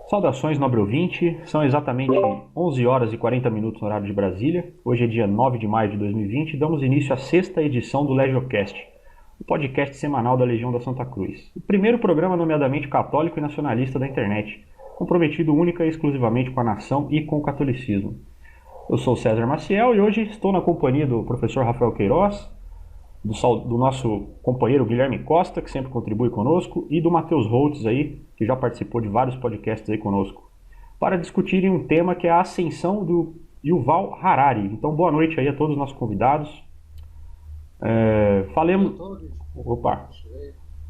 Saudações, nobre ouvinte. São exatamente 11 horas e 40 minutos no horário de Brasília. Hoje é dia 9 de maio de 2020 e damos início à sexta edição do LegioCast, o podcast semanal da Legião da Santa Cruz. O primeiro programa nomeadamente católico e nacionalista da internet, comprometido única e exclusivamente com a nação e com o catolicismo. Eu sou César Maciel e hoje estou na companhia do professor Rafael Queiroz, do nosso companheiro Guilherme Costa, que sempre contribui conosco, e do Matheus Holtz aí, que já participou de vários podcasts aí conosco, para discutirem um tema que é a ascensão do Yuval Harari. Então, boa noite aí a todos os nossos convidados. Falemos... Opa,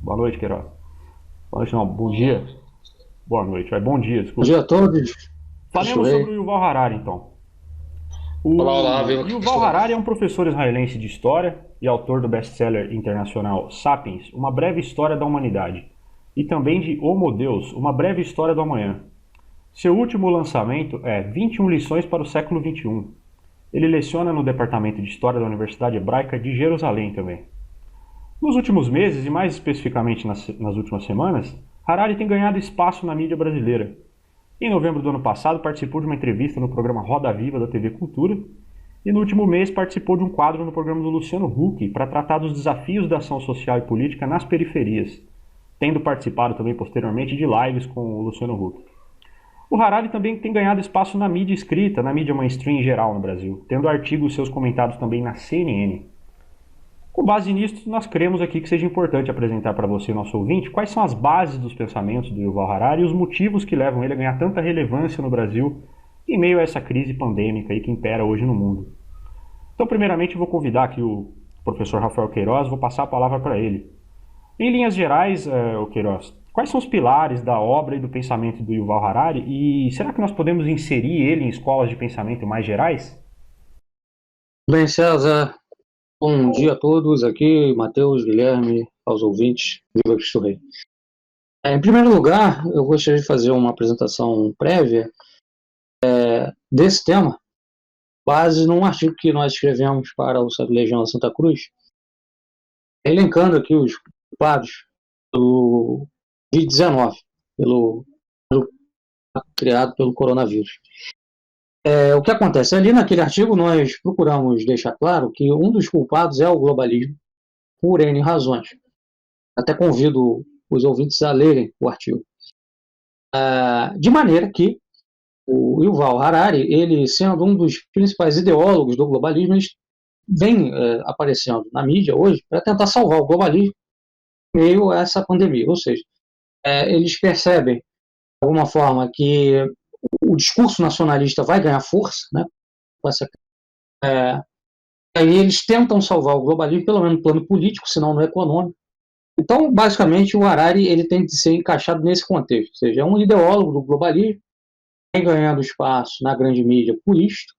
boa noite, Queiroz. Boa noite, não, bom dia. Boa noite, bom dia, Bom desculpa. dia a todos. Falemos sobre o Yuval Harari, então. Olá, olá, O viva Yuval Cristo Rei. Harari é um professor israelense de história e autor do best-seller internacional Sapiens, Uma Breve História da Humanidade, e também de Homo Deus, Uma Breve História do Amanhã. Seu último lançamento é 21 lições para o século XXI. Ele leciona no Departamento de História da Universidade Hebraica de Jerusalém também. Nos últimos meses, e mais especificamente nas últimas semanas, Harari tem ganhado espaço na mídia brasileira. Em novembro do ano passado, participou de uma entrevista no programa Roda Viva da TV Cultura e no último mês participou de um quadro no programa do Luciano Huck para tratar dos desafios da ação social e política nas periferias, tendo participado também posteriormente de lives com o Luciano Huck. O Harari também tem ganhado espaço na mídia escrita, na mídia mainstream em geral no Brasil, tendo artigos seus comentados também na CNN. Com base nisso, nós cremos aqui que seja importante apresentar para você, nosso ouvinte, quais são as bases dos pensamentos do Yuval Harari e os motivos que levam ele a ganhar tanta relevância no Brasil em meio a essa crise pandêmica aí que impera hoje no mundo. Então, primeiramente, eu vou convidar aqui o professor Rafael Queiroz, vou passar a palavra para ele. Em linhas gerais, o Queiroz, quais são os pilares da obra e do pensamento do Yuval Harari e será que nós podemos inserir ele em escolas de pensamento mais gerais? Bem, César, bom dia a todos aqui, Matheus, Guilherme, aos ouvintes, viva Cristo Rei. Em primeiro lugar, eu gostaria de fazer uma apresentação prévia desse tema, base num artigo que nós escrevemos para o site Legião da Santa Cruz, elencando aqui os culpados do Covid-19, pelo criado pelo coronavírus. O que acontece? Ali naquele artigo nós procuramos deixar claro que um dos culpados é o globalismo, por N razões. Até convido os ouvintes a lerem o artigo. De maneira que o Yuval Harari, ele sendo um dos principais ideólogos do globalismo, ele vem aparecendo na mídia hoje para tentar salvar o globalismo em meio a essa pandemia. Ou seja, eles percebem, de alguma forma, que o discurso nacionalista vai ganhar força, né, com essa aí eles tentam salvar o globalismo, pelo menos no plano político, senão no econômico. Então, basicamente, o Harari ele tem de ser encaixado nesse contexto, ou seja, é um ideólogo do globalismo, vem ganhando espaço na grande mídia por isto,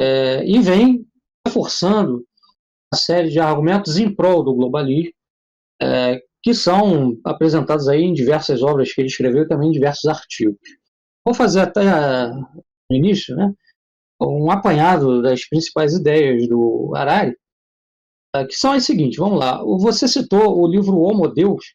e vem reforçando uma série de argumentos em prol do globalismo, que são apresentados aí em diversas obras que ele escreveu e também em diversos artigos. Vou fazer até no início, né, um apanhado das principais ideias do Harari, que são as seguintes, vamos lá. Você citou o livro Homo Deus.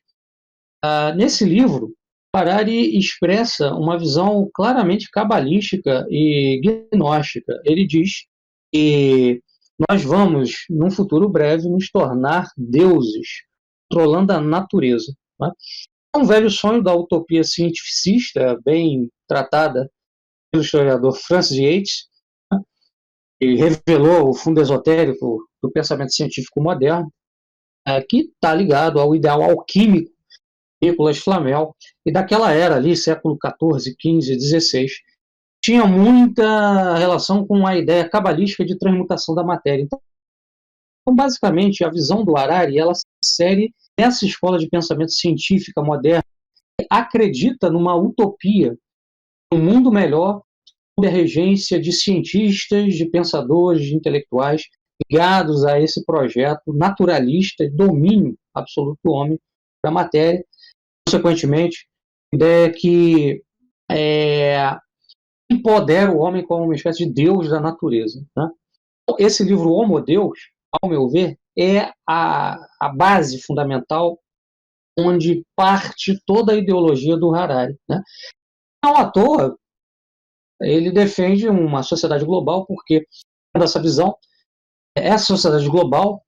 Nesse livro, Harari expressa uma visão claramente cabalística e gnóstica. Ele diz que nós vamos, num futuro breve, nos tornar deuses, controlando a natureza. Né? É um velho sonho da utopia cientificista, bem tratada pelo historiador Francis Yates, né? Que revelou o fundo esotérico do pensamento científico moderno, que está ligado ao ideal alquímico Nicolas Flamel, e daquela era ali, século XIV, XV, XVI, tinha muita relação com a ideia cabalística de transmutação da matéria. Então, basicamente, a visão do Harari, ela se insere nessa escola de pensamento científica moderna, que acredita numa utopia, um mundo melhor, sob a regência de cientistas, de pensadores, de intelectuais, ligados a esse projeto naturalista de domínio absoluto do homem da matéria. Consequentemente, a ideia que empodera o homem como uma espécie de deus da natureza. Né? Esse livro Homo Deus, ao meu ver, é a base fundamental onde parte toda a ideologia do Harari. Né? Não à toa, ele defende uma sociedade global, porque, dessa visão, essa sociedade global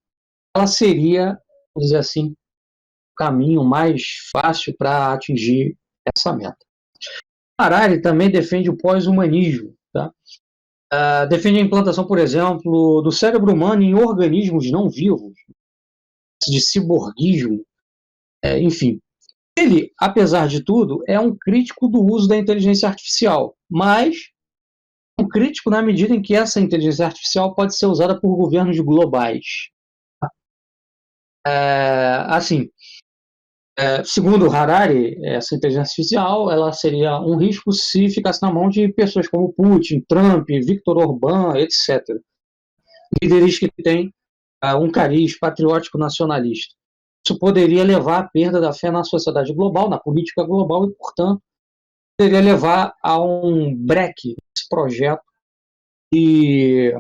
ela seria, vamos dizer assim, o caminho mais fácil para atingir essa meta. Harari também defende o pós-humanismo. Tá? Defende a implantação, por exemplo, do cérebro humano em organismos não vivos, de ciborguismo, enfim. Ele, apesar de tudo, é um crítico do uso da inteligência artificial, mas um crítico na medida em que essa inteligência artificial pode ser usada por governos globais. Assim, segundo Harari, essa inteligência artificial ela seria um risco se ficasse na mão de pessoas como Putin, Trump, Viktor Orbán, etc. Líderes que têm um cariz patriótico nacionalista. Isso poderia levar à perda da fé na sociedade global, na política global e, portanto, poderia levar a um breque desse projeto de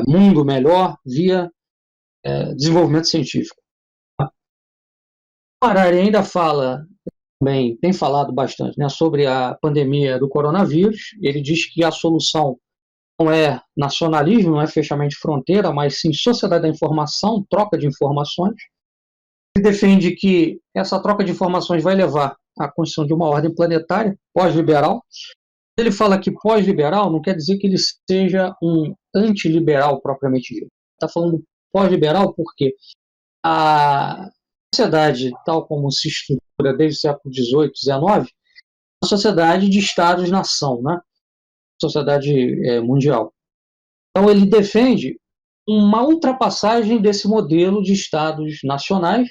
mundo melhor via desenvolvimento científico. Harari ainda fala, também tem falado bastante, né, sobre a pandemia do coronavírus. Ele diz que a solução não é nacionalismo, não é fechamento de fronteira, mas sim sociedade da informação, troca de informações. Ele defende que essa troca de informações vai levar à construção de uma ordem planetária pós-liberal. Ele fala que pós-liberal não quer dizer que ele seja um antiliberal propriamente dito. Está falando pós-liberal porque a sociedade, tal como se estrutura desde o século XVIII, XIX, é uma sociedade de estados-nação, né? Sociedade mundial. Então ele defende uma ultrapassagem desse modelo de estados nacionais,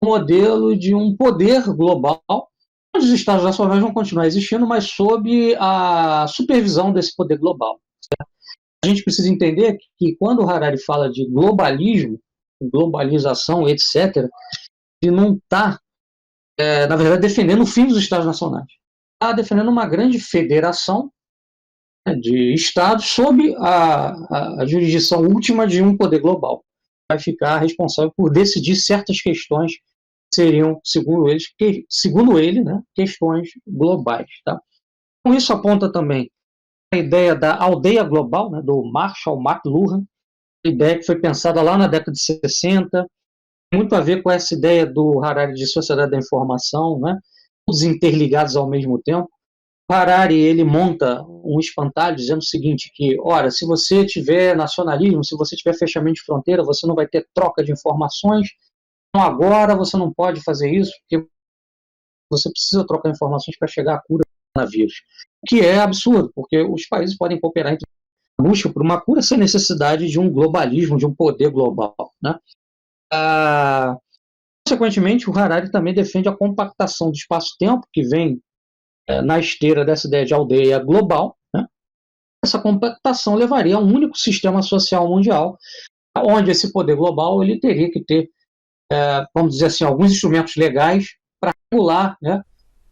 um modelo de um poder global, onde os estados nacionais vão continuar existindo, mas sob a supervisão desse poder global. Certo? A gente precisa entender que quando o Harari fala de globalismo, globalização, etc., ele não está, na verdade, defendendo o fim dos estados nacionais. Está defendendo uma grande federação de estados sob a jurisdição última de um poder global. Vai ficar responsável por decidir certas questões que seriam, segundo ele, né, questões globais. Tá? Com isso aponta também a ideia da aldeia global, né, do Marshall McLuhan, ideia que foi pensada lá na década de 60, muito a ver com essa ideia do Harari de sociedade da informação, né, todos interligados ao mesmo tempo. Harari ele monta um espantalho dizendo o seguinte, que, ora, se você tiver nacionalismo, se você tiver fechamento de fronteira, você não vai ter troca de informações, então agora você não pode fazer isso, porque você precisa trocar informações para chegar à cura do coronavírus. O que é absurdo, porque os países podem cooperar entre busca por uma cura sem necessidade de um globalismo, de um poder global. Né? Consequentemente, o Harari também defende a compactação do espaço-tempo, que vem na esteira dessa ideia de aldeia global. Né? Essa compactação levaria a um único sistema social mundial, onde esse poder global ele teria que ter, vamos dizer assim, alguns instrumentos legais para regular, né,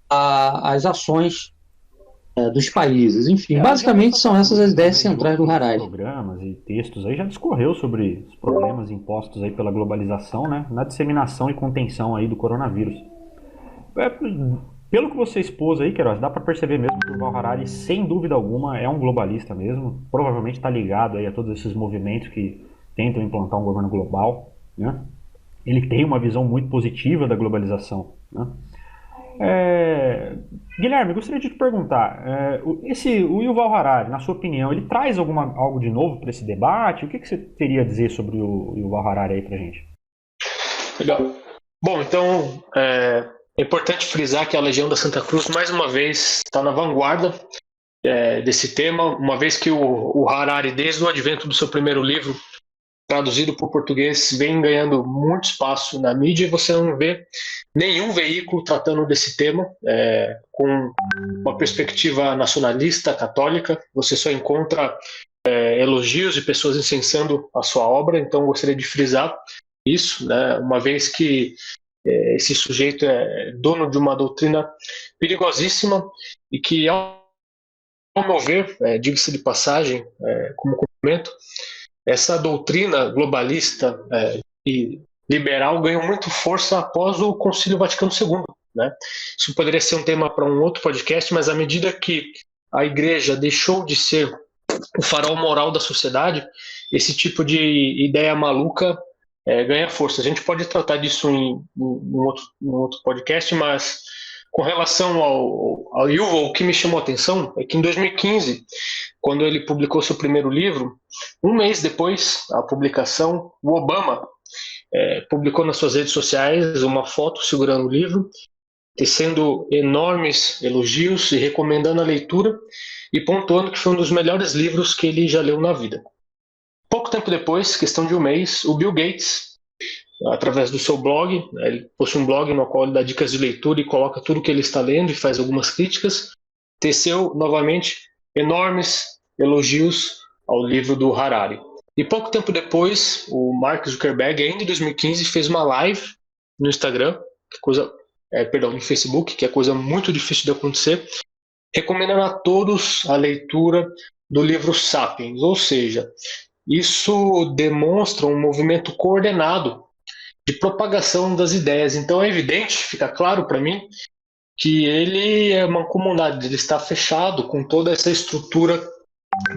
as ações dos países. Enfim, basicamente são essas as ideias centrais do Harari. Programas e textos aí já discorreu sobre os problemas impostos aí pela globalização, né, na disseminação e contenção aí do coronavírus. Pelo que você expôs aí, Queiroz, dá para perceber mesmo que o Yuval Harari, sem dúvida alguma, é um globalista mesmo. Provavelmente está ligado aí a todos esses movimentos que tentam implantar um governo global. Né? Ele tem uma visão muito positiva da globalização. Né? Guilherme, gostaria de te perguntar, o Yuval Harari, na sua opinião, ele traz algo de novo para esse debate? O que você teria a dizer sobre o Yuval Harari aí para a gente? Legal. Bom, então... É importante frisar que a Legião da Santa Cruz, mais uma vez, está na vanguarda desse tema, uma vez que o Harari, desde o advento do seu primeiro livro, traduzido para o português, vem ganhando muito espaço na mídia, e você não vê nenhum veículo tratando desse tema com uma perspectiva nacionalista, católica. Você só encontra elogios de pessoas incensando a sua obra, então gostaria de frisar isso, né, uma vez que esse sujeito é dono de uma doutrina perigosíssima e que, ao meu ver, diga-se de passagem, como complemento, essa doutrina globalista e liberal ganhou muito força após o Concílio Vaticano II, né? Isso poderia ser um tema para um outro podcast, mas à medida que a igreja deixou de ser o farol moral da sociedade, esse tipo de ideia maluca ganha força. A gente pode tratar disso em um outro podcast, mas com relação ao Yuval, o que me chamou a atenção é que em 2015, quando ele publicou seu primeiro livro, um mês depois da publicação, o Obama publicou nas suas redes sociais uma foto segurando o livro, tecendo enormes elogios e recomendando a leitura e pontuando que foi um dos melhores livros que ele já leu na vida. Pouco tempo depois, questão de um mês, o Bill Gates, através do seu blog, ele possui um blog no qual ele dá dicas de leitura e coloca tudo o que ele está lendo e faz algumas críticas, teceu novamente enormes elogios ao livro do Harari. E pouco tempo depois, o Mark Zuckerberg, ainda em 2015, fez uma live no Instagram, no Facebook, que é coisa muito difícil de acontecer, recomendando a todos a leitura do livro Sapiens, ou seja, isso demonstra um movimento coordenado de propagação das ideias. Então é evidente, fica claro para mim, que ele é mancomunado, ele está fechado com toda essa estrutura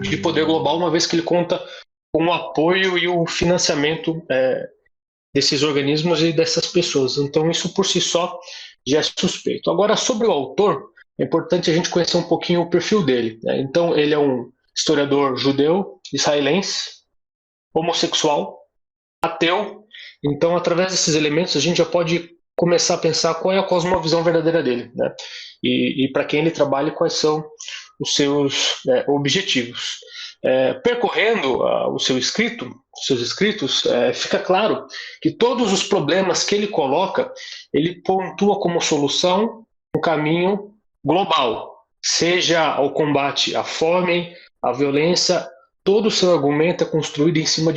de poder global, uma vez que ele conta com o apoio e o financiamento desses organismos e dessas pessoas. Então isso por si só já é suspeito. Agora, sobre o autor, é importante a gente conhecer um pouquinho o perfil dele, né? Então ele é um historiador judeu, israelense, homossexual, ateu. Então, através desses elementos, a gente já pode começar a pensar qual é a cosmovisão verdadeira dele, né? E para quem ele trabalha, quais são os seus objetivos. Percorrendo os seus escritos, fica claro que todos os problemas que ele coloca, ele pontua como solução um caminho global, seja ao combate à fome, à violência. Todo o seu argumento é construído em cima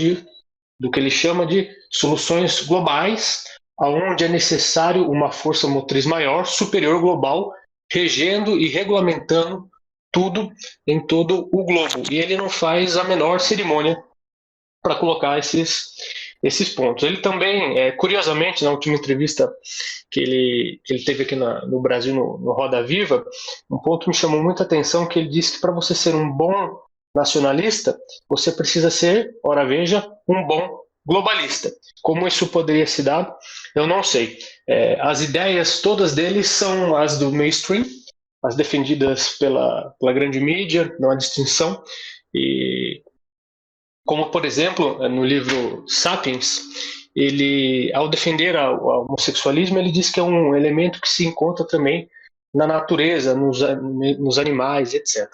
do que ele chama de soluções globais, onde é necessário uma força motriz maior, superior global, regendo e regulamentando tudo em todo o globo. E ele não faz a menor cerimônia para colocar esses pontos. Ele também, curiosamente, na última entrevista que ele teve aqui no Brasil, no Roda Viva, um ponto me chamou muita atenção, que ele disse que para você ser um bom nacionalista, você precisa ser, ora veja, um bom globalista. Como isso poderia se dar, eu não sei. As ideias todas dele são as do mainstream, as defendidas pela grande mídia, não há distinção. E como, por exemplo, no livro Sapiens, ele, ao defender o homossexualismo, ele diz que é um elemento que se encontra também na natureza, nos animais, etc.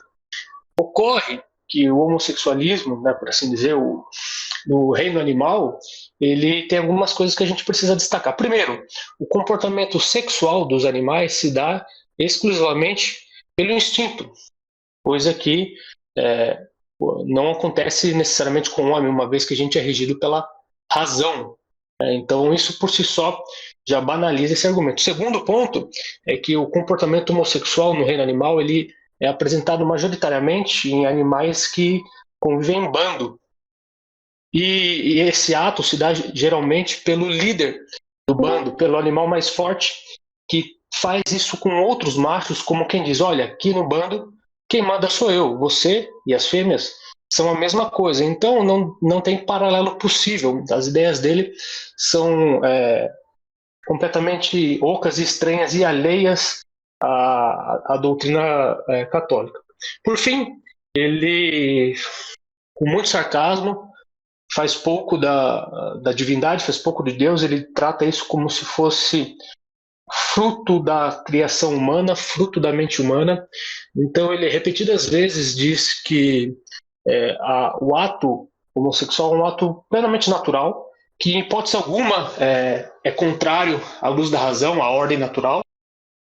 Ocorre que o homossexualismo, né, por assim dizer, no reino animal, ele tem algumas coisas que a gente precisa destacar. Primeiro, o comportamento sexual dos animais se dá exclusivamente pelo instinto, coisa que não acontece necessariamente com o homem, uma vez que a gente é regido pela razão. Então, isso por si só já banaliza esse argumento. O segundo ponto é que o comportamento homossexual no reino animal ele é apresentado majoritariamente em animais que convivem em bando. E esse ato se dá geralmente pelo líder do bando, pelo animal mais forte, que faz isso com outros machos, como quem diz, olha, aqui no bando, quem manda sou eu, você e as fêmeas são a mesma coisa. Então não tem paralelo possível. As ideias dele são completamente ocas, estranhas e alheias à doutrina católica. Por fim, ele, com muito sarcasmo, faz pouco da divindade, faz pouco de Deus. Ele trata isso como se fosse fruto da criação humana, fruto da mente humana. Então ele repetidas vezes diz que o ato homossexual é um ato plenamente natural, que em hipótese alguma é contrário à luz da razão, à ordem natural,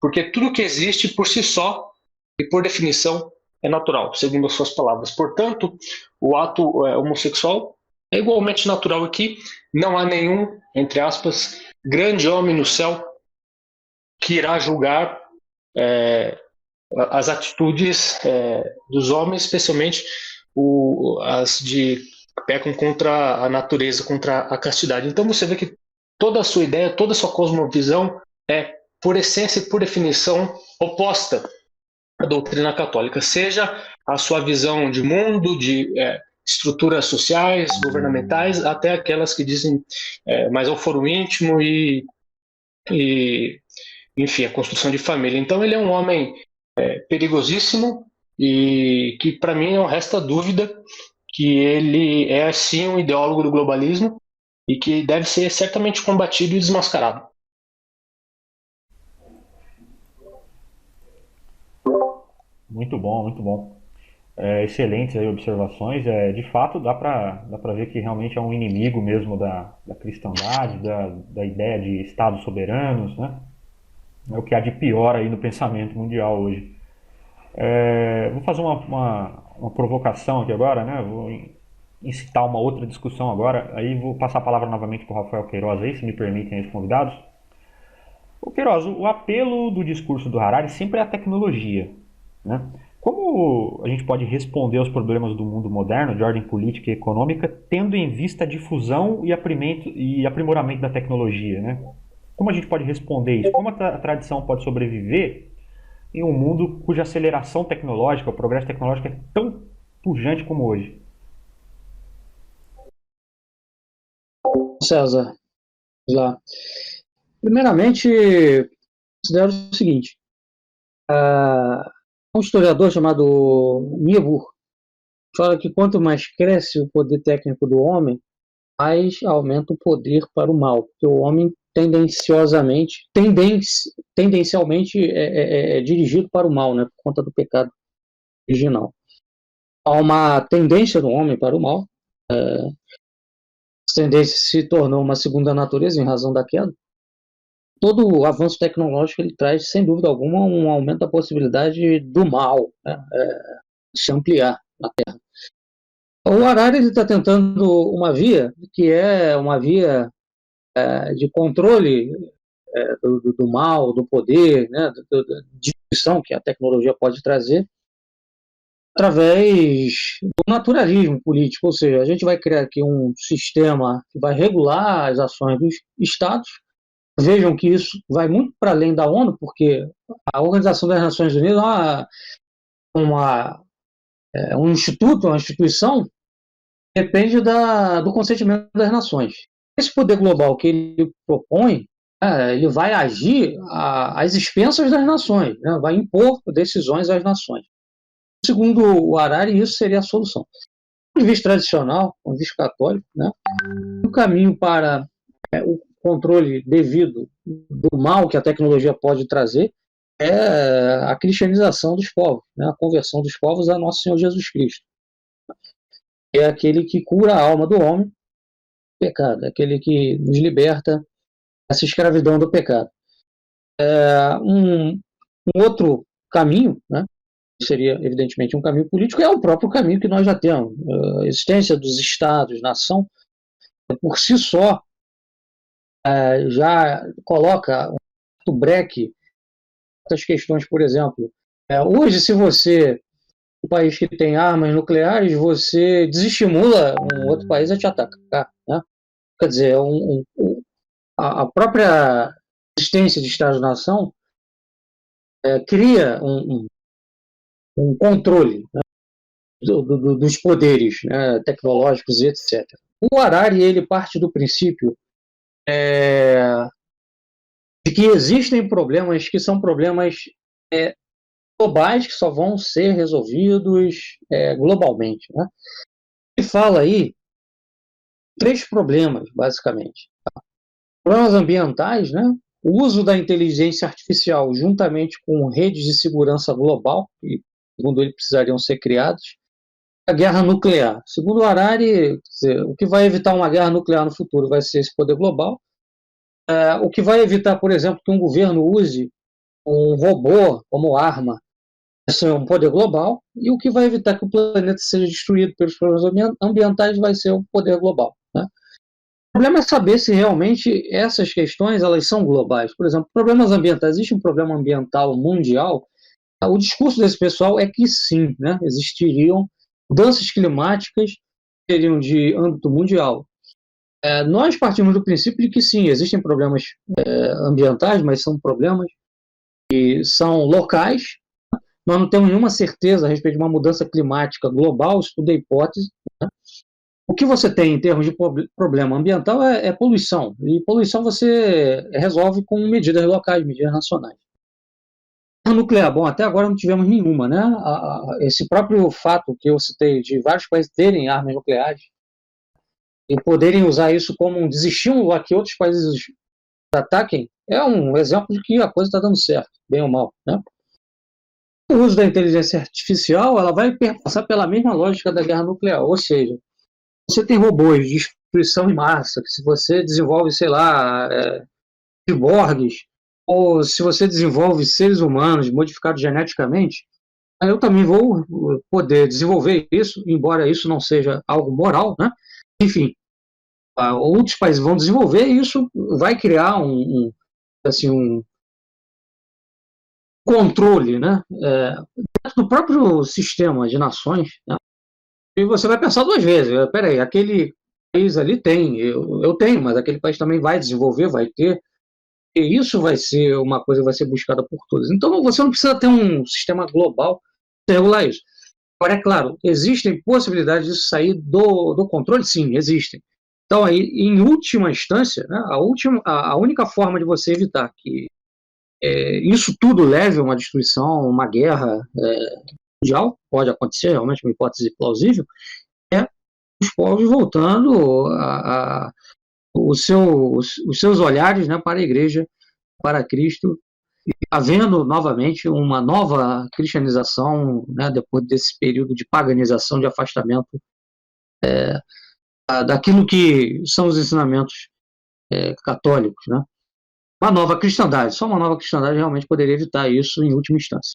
porque tudo que existe por si só e por definição é natural, segundo as suas palavras. Portanto, o ato homossexual é igualmente natural aqui. Não há nenhum, entre aspas, grande homem no céu que irá julgar as atitudes dos homens, especialmente as de pecam contra a natureza, contra a castidade. Então você vê que toda a sua ideia, toda a sua cosmovisão é por essência e por definição, oposta à doutrina católica, seja a sua visão de mundo, de estruturas sociais, governamentais, até aquelas que dizem mais ao foro íntimo e, enfim, a construção de família. Então ele é um homem perigosíssimo e que, para mim, não resta dúvida que ele é, sim, um ideólogo do globalismo e que deve ser certamente combatido e desmascarado. Muito bom, muito bom. Excelentes aí observações. De fato, dá para ver que realmente é um inimigo mesmo da cristandade, da ideia de estados soberanos, né? É o que há de pior aí no pensamento mundial hoje. Vou fazer uma provocação aqui agora, né? Vou incitar uma outra discussão agora. Aí vou passar a palavra novamente para o Rafael Queiroz aí, se me permitem os convidados. O Queiroz, o apelo do discurso do Harari sempre é a tecnologia, né? Como a gente pode responder aos problemas do mundo moderno, de ordem política e econômica, tendo em vista a difusão e aprimoramento da tecnologia, né? Como a gente pode responder isso? Como a tradição pode sobreviver em um mundo cuja aceleração tecnológica, o progresso tecnológico é tão pujante como hoje? César, vamos lá. Primeiramente, considero o seguinte: um historiador chamado Niebuhr fala que quanto mais cresce o poder técnico do homem, mais aumenta o poder para o mal, porque o homem tendencialmente é dirigido para o mal, né, por conta do pecado original. Há uma tendência do homem para o mal, essa tendência se tornou uma segunda natureza em razão da queda. Todo o avanço tecnológico ele traz, sem dúvida alguma, um aumento da possibilidade do mal, né, se ampliar na Terra. O Harari está tentando uma via que é uma via de controle do mal, do poder, né, da destruição que a tecnologia pode trazer, através do naturalismo político, ou seja, a gente vai criar aqui um sistema que vai regular as ações dos estados. Vejam que isso vai muito para além da ONU, porque a Organização das Nações Unidas é um instituto, uma instituição, depende do consentimento das nações. Esse poder global que ele propõe, ele vai agir às expensas das nações, né? Vai impor decisões às nações. Segundo o Harari, isso seria a solução. Do ponto de vista tradicional, do ponto de vista católico, né? O caminho para o controle devido do mal que a tecnologia pode trazer é a cristianização dos povos, né? A conversão dos povos a Nosso Senhor Jesus Cristo. É aquele que cura a alma do homem, pecado, é aquele que nos liberta dessa escravidão do pecado. Um outro caminho, né? Seria evidentemente um caminho político, é o próprio caminho que nós já temos. A existência dos estados, nação, por si só, já coloca um breque essas questões, por exemplo. Hoje, se você, um país que tem armas nucleares, você desestimula um outro país a te atacar, né? Quer dizer, a própria existência de Estado-nação cria um controle, né, dos poderes, né, tecnológicos e etc. O Harari ele parte do princípio de que existem problemas que são problemas globais que só vão ser resolvidos globalmente, né? Ele fala aí 3 problemas, basicamente. Problemas ambientais, né? O uso da inteligência artificial juntamente com redes de segurança global, que, segundo ele, precisariam ser criadas. A guerra nuclear. Segundo o Harari, o que vai evitar uma guerra nuclear no futuro vai ser esse poder global. O que vai evitar, por exemplo, que um governo use um robô como arma vai ser um poder global. E o que vai evitar que o planeta seja destruído pelos problemas ambientais vai ser um poder global, né? O problema é saber se realmente essas questões elas são globais. Por exemplo, problemas ambientais. Existe um problema ambiental mundial? O discurso desse pessoal é que sim, né? Existiriam mudanças climáticas que seriam de âmbito mundial. Nós partimos do princípio de que sim, existem problemas ambientais, mas são problemas que são locais. Nós não temos nenhuma certeza a respeito de uma mudança climática global, isso tudo é hipótese. Né? O que você tem em termos de problema ambiental é poluição, e poluição você resolve com medidas locais, medidas nacionais. A nuclear, bom, até agora não tivemos nenhuma, né? Esse próprio fato que eu citei de vários países terem armas nucleares e poderem usar isso como um desestímulo a que outros países ataquem, é um exemplo de que a coisa está dando certo, bem ou mal, né? O uso da inteligência artificial, ela vai passar pela mesma lógica da guerra nuclear, ou seja, você tem robôs de destruição em massa, que se você desenvolve, sei lá, ciborgues, ou se você desenvolve seres humanos modificados geneticamente, eu também vou poder desenvolver isso, embora isso não seja algo moral, né? Enfim, outros países vão desenvolver e isso vai criar um controle, né? Dentro do próprio sistema de nações, né? E você vai pensar duas vezes. Peraí, aquele país ali tem, eu tenho, mas aquele país também vai desenvolver, vai ter. E isso vai ser uma coisa que vai ser buscada por todos. Então você não precisa ter um sistema global para regular isso. Agora, é claro, existem possibilidades disso sair do controle? Sim, existem. Então, aí, em última instância, né, a única forma de você evitar que isso tudo leve a uma destruição, uma guerra mundial, pode acontecer, realmente uma hipótese plausível, é os povos voltando os seus olhares, né, para a igreja, para Cristo, havendo novamente uma nova cristianização, né, depois desse período de paganização, de afastamento daquilo que são os ensinamentos católicos, né? Uma nova cristandade, só uma nova cristandade realmente poderia evitar isso em última instância.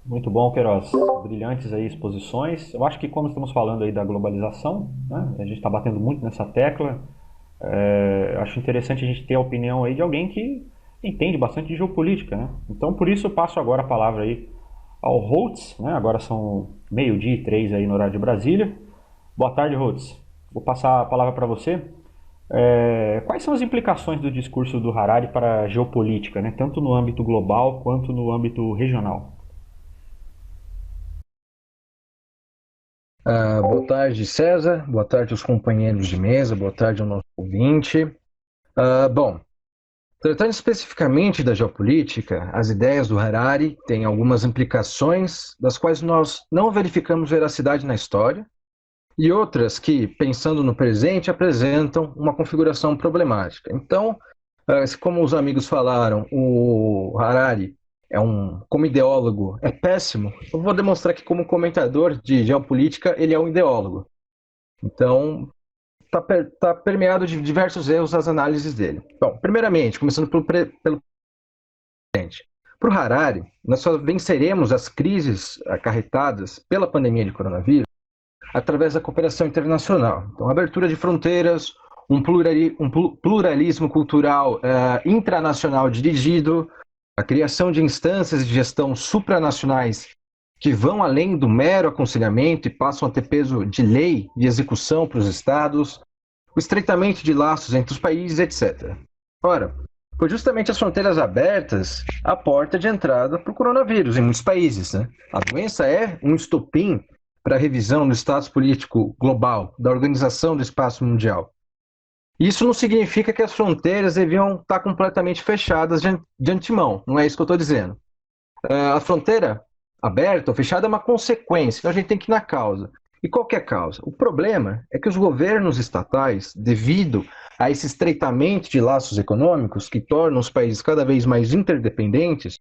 Muito bom, Queiroz. Brilhantes aí exposições. Eu acho que como estamos falando aí da globalização, né, a gente está batendo muito nessa tecla. Acho interessante a gente ter a opinião aí de alguém que entende bastante de geopolítica, né? Então, por isso eu passo agora a palavra aí ao Holtz, né? Agora são 12:03 aí no horário de Brasília. Boa tarde, Holtz. Vou passar a palavra para você. Quais são as implicações do discurso do Harari para a geopolítica, né? Tanto no âmbito global quanto no âmbito regional? Boa tarde, César. Boa tarde aos companheiros de mesa. Boa tarde ao nosso ouvinte. Bom, tratando especificamente da geopolítica, as ideias do Harari têm algumas implicações das quais nós não verificamos veracidade na história e outras que, pensando no presente, apresentam uma configuração problemática. Então, como os amigos falaram, o Harari como ideólogo é péssimo. Eu vou demonstrar que como comentador de geopolítica ele é um ideólogo. Então, está permeado de diversos erros nas análises dele. Bom, primeiramente, começando pelo presente. Para o Harari, nós só venceremos as crises acarretadas pela pandemia de coronavírus através da cooperação internacional. Então, abertura de fronteiras, um pluralismo cultural intranacional dirigido, a criação de instâncias de gestão supranacionais que vão além do mero aconselhamento e passam a ter peso de lei de execução para os estados, o estreitamento de laços entre os países, etc. Ora, foi justamente as fronteiras abertas a porta de entrada para o coronavírus em muitos países, né? A doença é um estopim para a revisão do status político global, da Organização do Espaço Mundial. Isso não significa que as fronteiras deviam estar completamente fechadas de antemão, não é isso que eu estou dizendo. A fronteira aberta ou fechada é uma consequência, então a gente tem que ir na causa. E qual que é a causa? O problema é que os governos estatais, devido a esse estreitamento de laços econômicos que tornam os países cada vez mais interdependentes,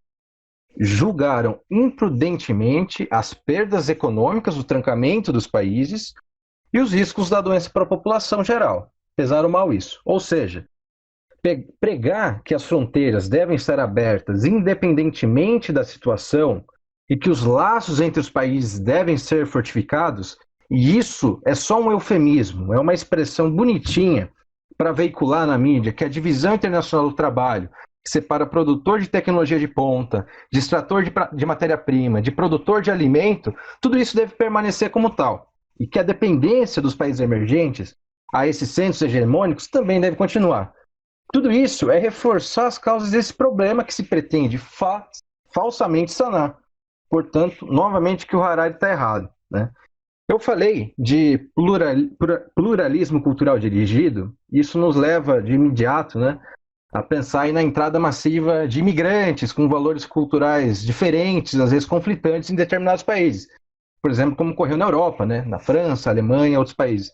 julgaram imprudentemente as perdas econômicas, o trancamento dos países e os riscos da doença para a população geral. Pesaram mal isso. Ou seja, pregar que as fronteiras devem estar abertas independentemente da situação e que os laços entre os países devem ser fortificados, e isso é só um eufemismo, é uma expressão bonitinha para veicular na mídia que a divisão internacional do trabalho, que separa produtor de tecnologia de ponta, de extrator de matéria-prima, de produtor de alimento, tudo isso deve permanecer como tal. E que a dependência dos países emergentes a esses centros hegemônicos também deve continuar. Tudo isso é reforçar as causas desse problema que se pretende falsamente sanar. Portanto, novamente que o Harari está errado, né? Eu falei de pluralismo cultural dirigido, isso nos leva de imediato, né, a pensar aí na entrada massiva de imigrantes com valores culturais diferentes, às vezes conflitantes em determinados países. Por exemplo, como ocorreu na Europa, né, na França, Alemanha e outros países,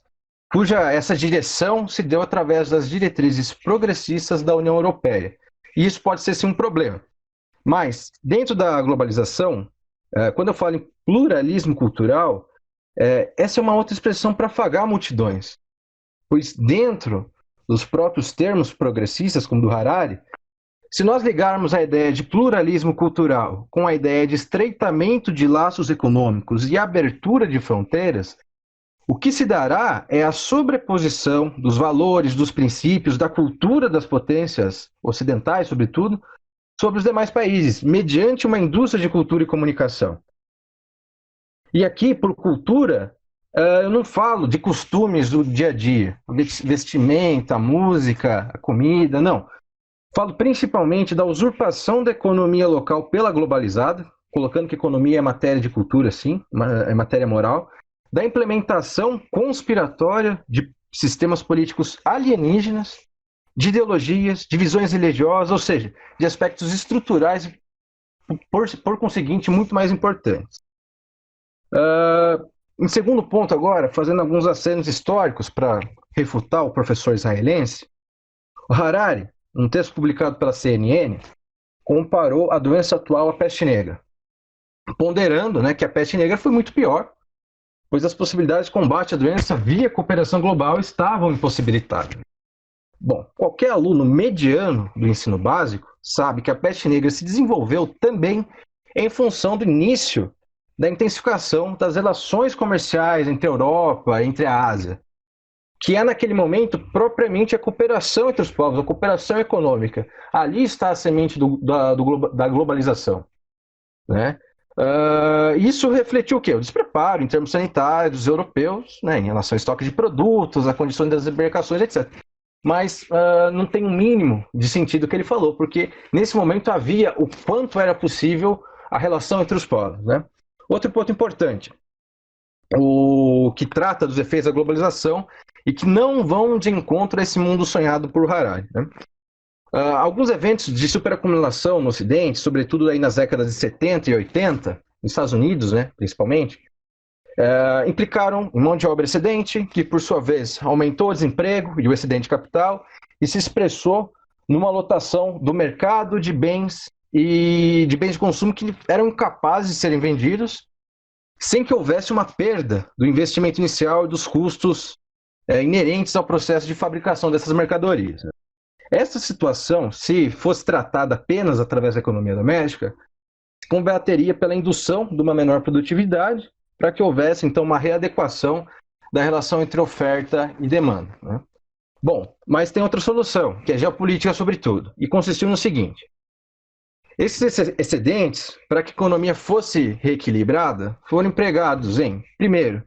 cuja essa direção se deu através das diretrizes progressistas da União Europeia. E isso pode ser sim um problema. Mas, dentro da globalização, quando eu falo em pluralismo cultural, essa é uma outra expressão para afagar multidões, pois dentro dos próprios termos progressistas, como do Harari, se nós ligarmos a ideia de pluralismo cultural com a ideia de estreitamento de laços econômicos e abertura de fronteiras, o que se dará é a sobreposição dos valores, dos princípios, da cultura das potências ocidentais, sobretudo, sobre os demais países, mediante uma indústria de cultura e comunicação. E aqui, por cultura, eu não falo de costumes do dia a dia, vestimenta, música, a comida, não. Falo principalmente da usurpação da economia local pela globalizada, colocando que economia é matéria de cultura, sim, é matéria moral, da implementação conspiratória de sistemas políticos alienígenas, de ideologias, de visões religiosas, ou seja, de aspectos estruturais, por conseguinte, muito mais importantes. Em segundo ponto agora, fazendo alguns acenos históricos para refutar o professor israelense, o Harari, num texto publicado pela CNN, comparou a doença atual à peste negra, ponderando, né, que a peste negra foi muito pior, pois as possibilidades de combate à doença via cooperação global estavam impossibilitadas. Bom, qualquer aluno mediano do ensino básico sabe que a peste negra se desenvolveu também em função do início da intensificação das relações comerciais entre a Europa e entre a Ásia, que é naquele momento propriamente a cooperação entre os povos, a cooperação econômica. Ali está a semente da globalização, né? Isso refletiu o quê? O despreparo em termos sanitários dos europeus, né, em relação ao estoque de produtos, a condições das embarcações, etc. Mas não tem um mínimo de sentido que ele falou, porque nesse momento havia o quanto era possível a relação entre os povos, né? Outro ponto importante, o que trata dos efeitos da globalização e que não vão de encontro a esse mundo sonhado por Harari, né? Alguns eventos de superacumulação no Ocidente, sobretudo aí nas décadas de 70 e 80, nos Estados Unidos, né, principalmente, implicaram em mão de obra excedente, que por sua vez aumentou o desemprego e o excedente de capital e se expressou numa lotação do mercado de bens e de bens de consumo que eram incapazes de serem vendidos sem que houvesse uma perda do investimento inicial e dos custos inerentes ao processo de fabricação dessas mercadorias. Essa situação, se fosse tratada apenas através da economia doméstica, se combateria pela indução de uma menor produtividade para que houvesse, então, uma readequação da relação entre oferta e demanda, né? Bom, mas tem outra solução, que é geopolítica sobretudo, e consistiu no seguinte: esses excedentes, para que a economia fosse reequilibrada, foram empregados em, primeiro,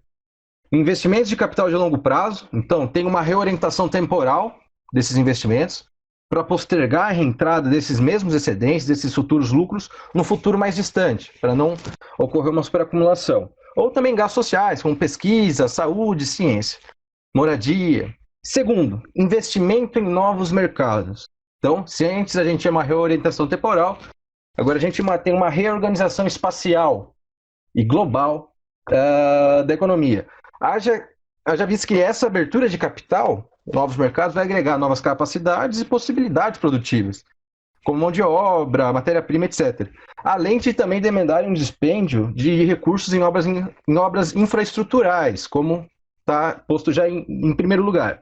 investimentos de capital de longo prazo, então tem uma reorientação temporal desses investimentos, para postergar a reentrada desses mesmos excedentes, desses futuros lucros, no futuro mais distante, para não ocorrer uma superacumulação. Ou também gastos sociais, como pesquisa, saúde, ciência, moradia. Segundo, investimento em novos mercados. Então, se antes a gente tinha uma reorientação temporal, agora a gente tem uma reorganização espacial e global da economia. Haja visto que essa abertura de capital, novos mercados, vai agregar novas capacidades e possibilidades produtivas, como mão de obra, matéria-prima, etc. Além de também demandarem um dispêndio de recursos em obras infraestruturais, como está posto já em primeiro lugar.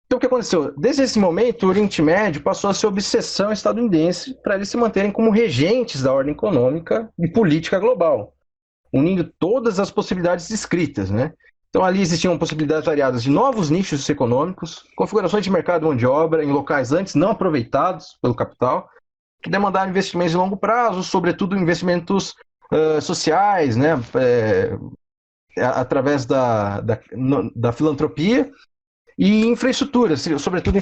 Então, o que aconteceu? Desde esse momento, o Oriente Médio passou a ser obsessão estadunidense para eles se manterem como regentes da ordem econômica e política global, unindo todas as possibilidades descritas, né? Então, ali existiam possibilidades variadas de novos nichos econômicos, configurações de mercado de mão de obra em locais antes não aproveitados pelo capital, que demandaram investimentos de longo prazo, sobretudo investimentos sociais, né, através da filantropia, e infraestrutura, sobretudo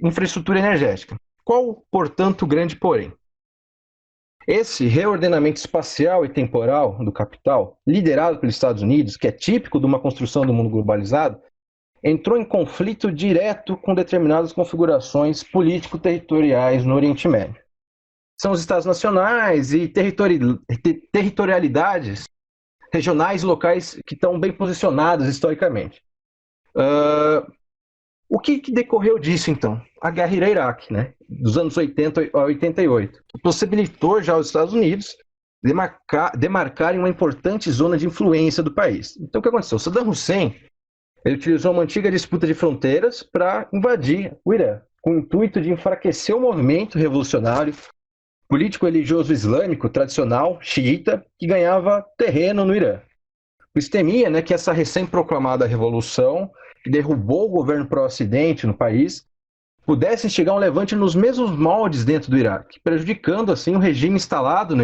infraestrutura energética. Qual, portanto, o grande porém? Esse reordenamento espacial e temporal do capital, liderado pelos Estados Unidos, que é típico de uma construção do mundo globalizado, entrou em conflito direto com determinadas configurações político-territoriais no Oriente Médio. São os Estados nacionais e territorialidades regionais e locais que estão bem posicionadas historicamente. O que decorreu disso, então? A guerra Iraque, né? Dos anos 80 a 88, que possibilitou já os Estados Unidos demarcarem uma importante zona de influência do país. Então, o que aconteceu? Saddam Hussein ele utilizou uma antiga disputa de fronteiras para invadir o Irã, com o intuito de enfraquecer o movimento revolucionário político-religioso islâmico tradicional, xiita, que ganhava terreno no Irã. O temia, né, que essa recém-proclamada revolução, que derrubou o governo pró-ocidente no país, pudesse instigar um levante nos mesmos moldes dentro do Iraque, prejudicando assim o regime instalado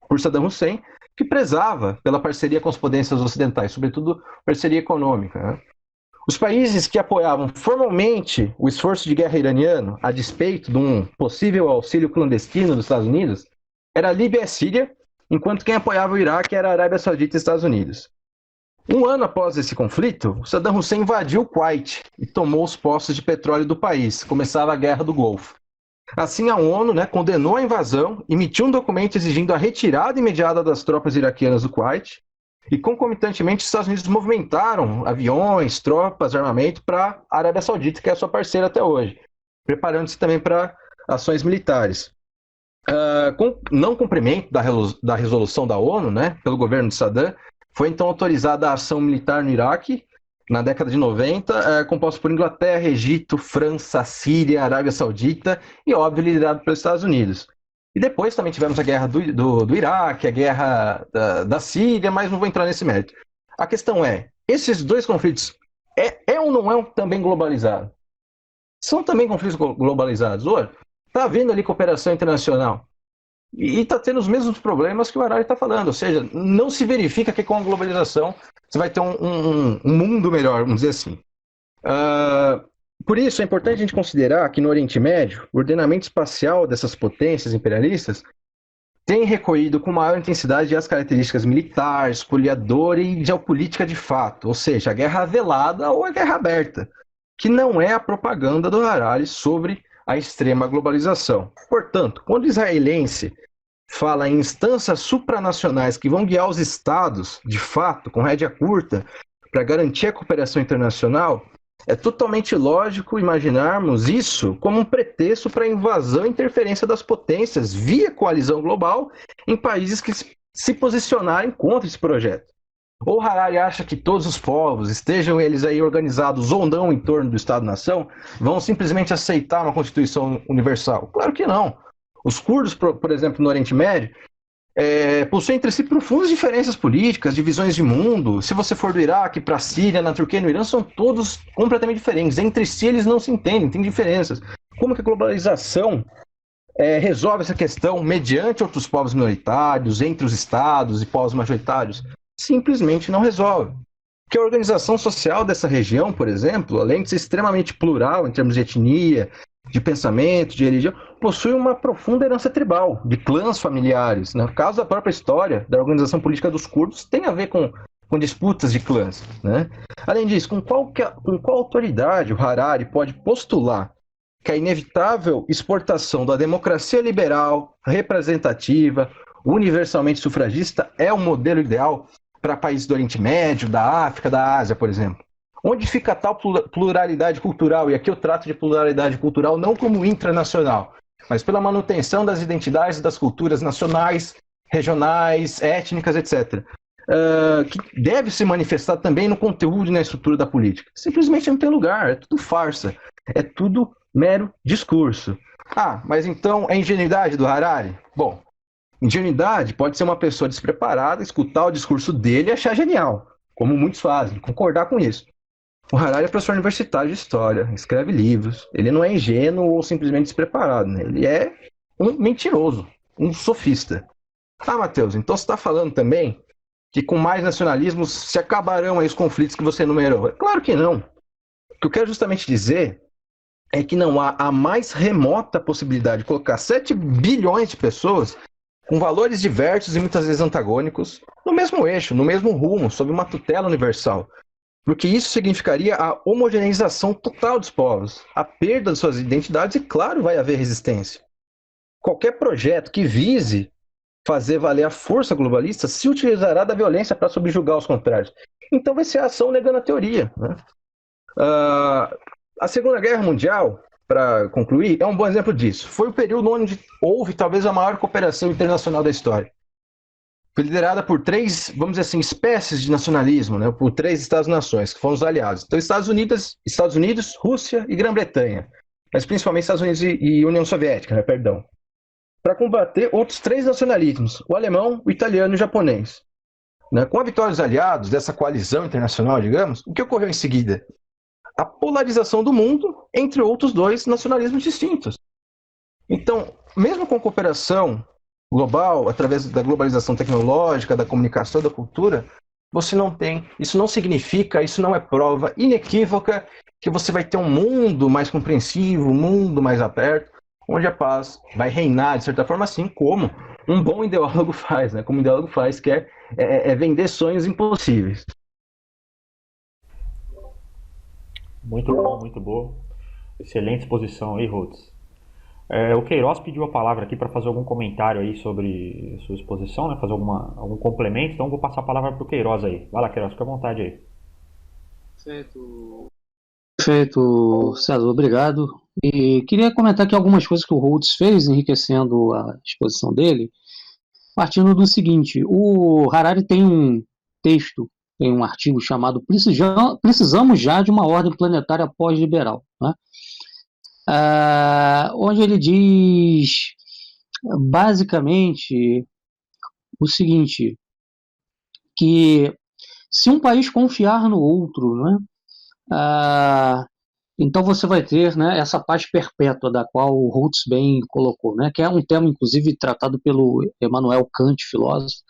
por Saddam Hussein, que prezava pela parceria com as potências ocidentais, sobretudo parceria econômica, né? Os países que apoiavam formalmente o esforço de guerra iraniano, a despeito de um possível auxílio clandestino dos Estados Unidos, era a Líbia e a Síria, enquanto quem apoiava o Iraque era a Arábia Saudita e Estados Unidos. Um ano após esse conflito, Saddam Hussein invadiu o Kuwait e tomou os postos de petróleo do país. Começava a Guerra do Golfo. Assim, a ONU, né, condenou a invasão, emitiu um documento exigindo a retirada imediata das tropas iraquianas do Kuwait e, concomitantemente, os Estados Unidos movimentaram aviões, tropas, armamento para a Arábia Saudita, que é a sua parceira até hoje, preparando-se também para ações militares. Com não cumprimento da resolução da ONU, né, pelo governo de Saddam, foi então autorizada a ação militar no Iraque, na década de 90, composta por Inglaterra, Egito, França, Síria, Arábia Saudita e, óbvio, liderado pelos Estados Unidos. E depois também tivemos a guerra do Iraque, a guerra da Síria, mas não vou entrar nesse mérito. A questão é, esses dois conflitos ou não é também globalizado? São também conflitos globalizados. Olha, está havendo ali cooperação internacional. E está tendo os mesmos problemas que o Harari está falando, ou seja, não se verifica que com a globalização você vai ter um mundo melhor, vamos dizer assim. Por isso, é importante a gente considerar que no Oriente Médio, o ordenamento espacial dessas potências imperialistas tem recorrido com maior intensidade às características militar, espoliadora e geopolítica de fato, ou seja, a guerra velada ou a guerra aberta, que não é a propaganda do Harari sobre a extrema globalização. Portanto, quando o israelense fala em instâncias supranacionais que vão guiar os estados, de fato, com rédea curta, para garantir a cooperação internacional, é totalmente lógico imaginarmos isso como um pretexto para a invasão e interferência das potências via coalizão global em países que se posicionarem contra esse projeto. Ou Harari acha que todos os povos, estejam eles aí organizados ou não em torno do Estado-nação, vão simplesmente aceitar uma Constituição Universal? Claro que não. Os curdos, por exemplo, no Oriente Médio, possuem entre si profundas diferenças políticas, divisões de mundo. Se você for do Iraque para a Síria, na Turquia e no Irã, são todos completamente diferentes. Entre si eles não se entendem, têm diferenças. Como que a globalização resolve essa questão mediante outros povos minoritários, entre os estados e povos majoritários? Simplesmente não resolve. Porque a organização social dessa região, por exemplo, além de ser extremamente plural em termos de etnia, de pensamento, de religião, possui uma profunda herança tribal, de clãs familiares. No caso da própria história da organização política dos curdos, tem a ver com disputas de clãs, né? Além disso, com qual autoridade o Harari pode postular que a inevitável exportação da democracia liberal, representativa, universalmente sufragista é o modelo ideal para países do Oriente Médio, da África, da Ásia, por exemplo? Onde fica tal pluralidade cultural? E aqui eu trato de pluralidade cultural não como intranacional, mas pela manutenção das identidades das culturas nacionais, regionais, étnicas, etc. Que deve se manifestar também no conteúdo e na estrutura da política. Simplesmente não tem lugar, é tudo farsa, é tudo mero discurso. Mas então é ingenuidade do Harari? Bom, ingenuidade pode ser uma pessoa despreparada, escutar o discurso dele e achar genial, como muitos fazem, concordar com isso. O Harari é professor universitário de história, escreve livros, ele não é ingênuo ou simplesmente despreparado, né? Ele é um mentiroso, um sofista. Matheus, então você está falando também que com mais nacionalismos se acabarão aí os conflitos que você enumerou? Claro que não. que eu quero justamente dizer é que não há a mais remota possibilidade de colocar 7 bilhões de pessoas com valores diversos e muitas vezes antagônicos no mesmo eixo, no mesmo rumo, sob uma tutela universal. Porque isso significaria a homogeneização total dos povos, a perda de suas identidades e, claro, vai haver resistência. Qualquer projeto que vise fazer valer a força globalista se utilizará da violência para subjugar os contrários. Então vai ser a ação negando a teoria, né? A Segunda Guerra Mundial, para concluir, é um bom exemplo disso. Foi o período onde houve talvez a maior cooperação internacional da história. Foi liderada por 3, vamos dizer assim, espécies de nacionalismo, né? Por 3 Estados-nações, que foram os aliados. Então, Estados Unidos, Rússia e Grã-Bretanha. Mas principalmente Estados Unidos e União Soviética, né? Perdão. Para combater outros 3 nacionalismos, o alemão, o italiano e o japonês. Né? Com a vitória dos aliados, dessa coalizão internacional, digamos, o que ocorreu em seguida? A polarização do mundo entre outros 2 nacionalismos distintos. Então, mesmo com cooperação global, através da globalização tecnológica, da comunicação, da cultura, você não tem, isso não significa, isso não é prova inequívoca que você vai ter um mundo mais compreensivo, um mundo mais aberto, onde a paz vai reinar, de certa forma, assim como um bom ideólogo faz, né? Como um ideólogo faz, que é vender sonhos impossíveis. Muito bom, muito boa. Excelente exposição aí, Rhodes. O Queiroz pediu a palavra aqui para fazer algum comentário aí sobre a sua exposição, né? Fazer algum complemento, então vou passar a palavra para o Queiroz aí. Vai lá, Queiroz, fica à vontade aí. Perfeito, César, obrigado. E queria comentar aqui algumas coisas que o Rhodes fez, enriquecendo a exposição dele, partindo do seguinte: o Harari tem um texto, tem um artigo chamado Precisamos já de uma ordem planetária pós-liberal, né? Onde ele diz basicamente o seguinte, que se um país confiar no outro, né, então você vai ter, né, essa paz perpétua da qual o Rhodes bem colocou, né, que é um tema inclusive tratado pelo Immanuel Kant, filósofo,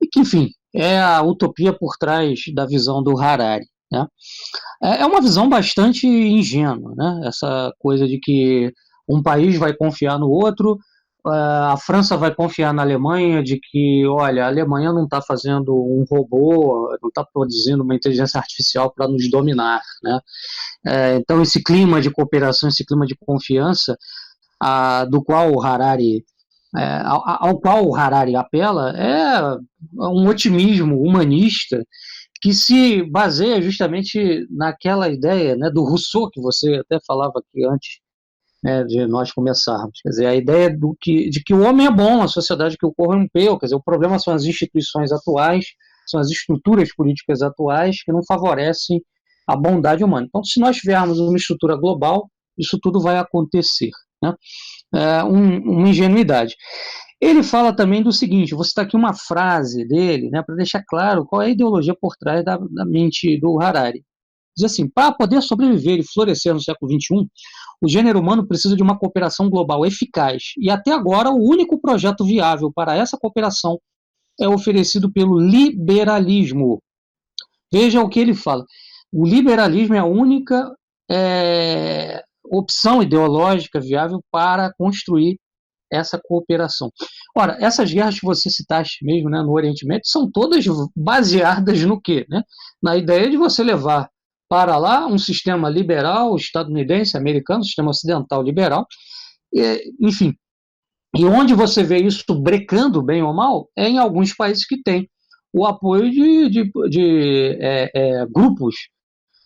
e que, enfim, é a utopia por trás da visão do Harari, né? É uma visão bastante ingênua, né? Essa coisa de que um país vai confiar no outro, a França vai confiar na Alemanha, de que, olha, a Alemanha não está fazendo um robô, não está produzindo uma inteligência artificial para nos dominar, né? Então esse clima de cooperação, esse clima de confiança, do qual o Harari ao qual o Harari apela, é um otimismo humanista que se baseia justamente naquela ideia, né, do Rousseau, que você até falava aqui antes, né, de nós começarmos. Quer dizer, a ideia de que o homem é bom, a sociedade que o corrompeu. Quer dizer, o problema são as instituições atuais, são as estruturas políticas atuais que não favorecem a bondade humana. Então, se nós tivermos uma estrutura global, isso tudo vai acontecer, né? Uma ingenuidade. Ele fala também do seguinte, vou citar aqui uma frase dele, né, para deixar claro qual é a ideologia por trás da mente do Harari. Diz assim: para poder sobreviver e florescer no século XXI, o gênero humano precisa de uma cooperação global eficaz, e até agora o único projeto viável para essa cooperação é oferecido pelo liberalismo. Veja o que ele fala. O liberalismo é a única opção ideológica viável para construir essa cooperação. Ora, essas guerras que você citaste mesmo, né, no Oriente Médio, são todas baseadas no quê? Né? Na ideia de você levar para lá um sistema liberal, estadunidense, americano, sistema ocidental liberal, enfim. E onde você vê isso brecando, bem ou mal, é em alguns países que têm o apoio de grupos,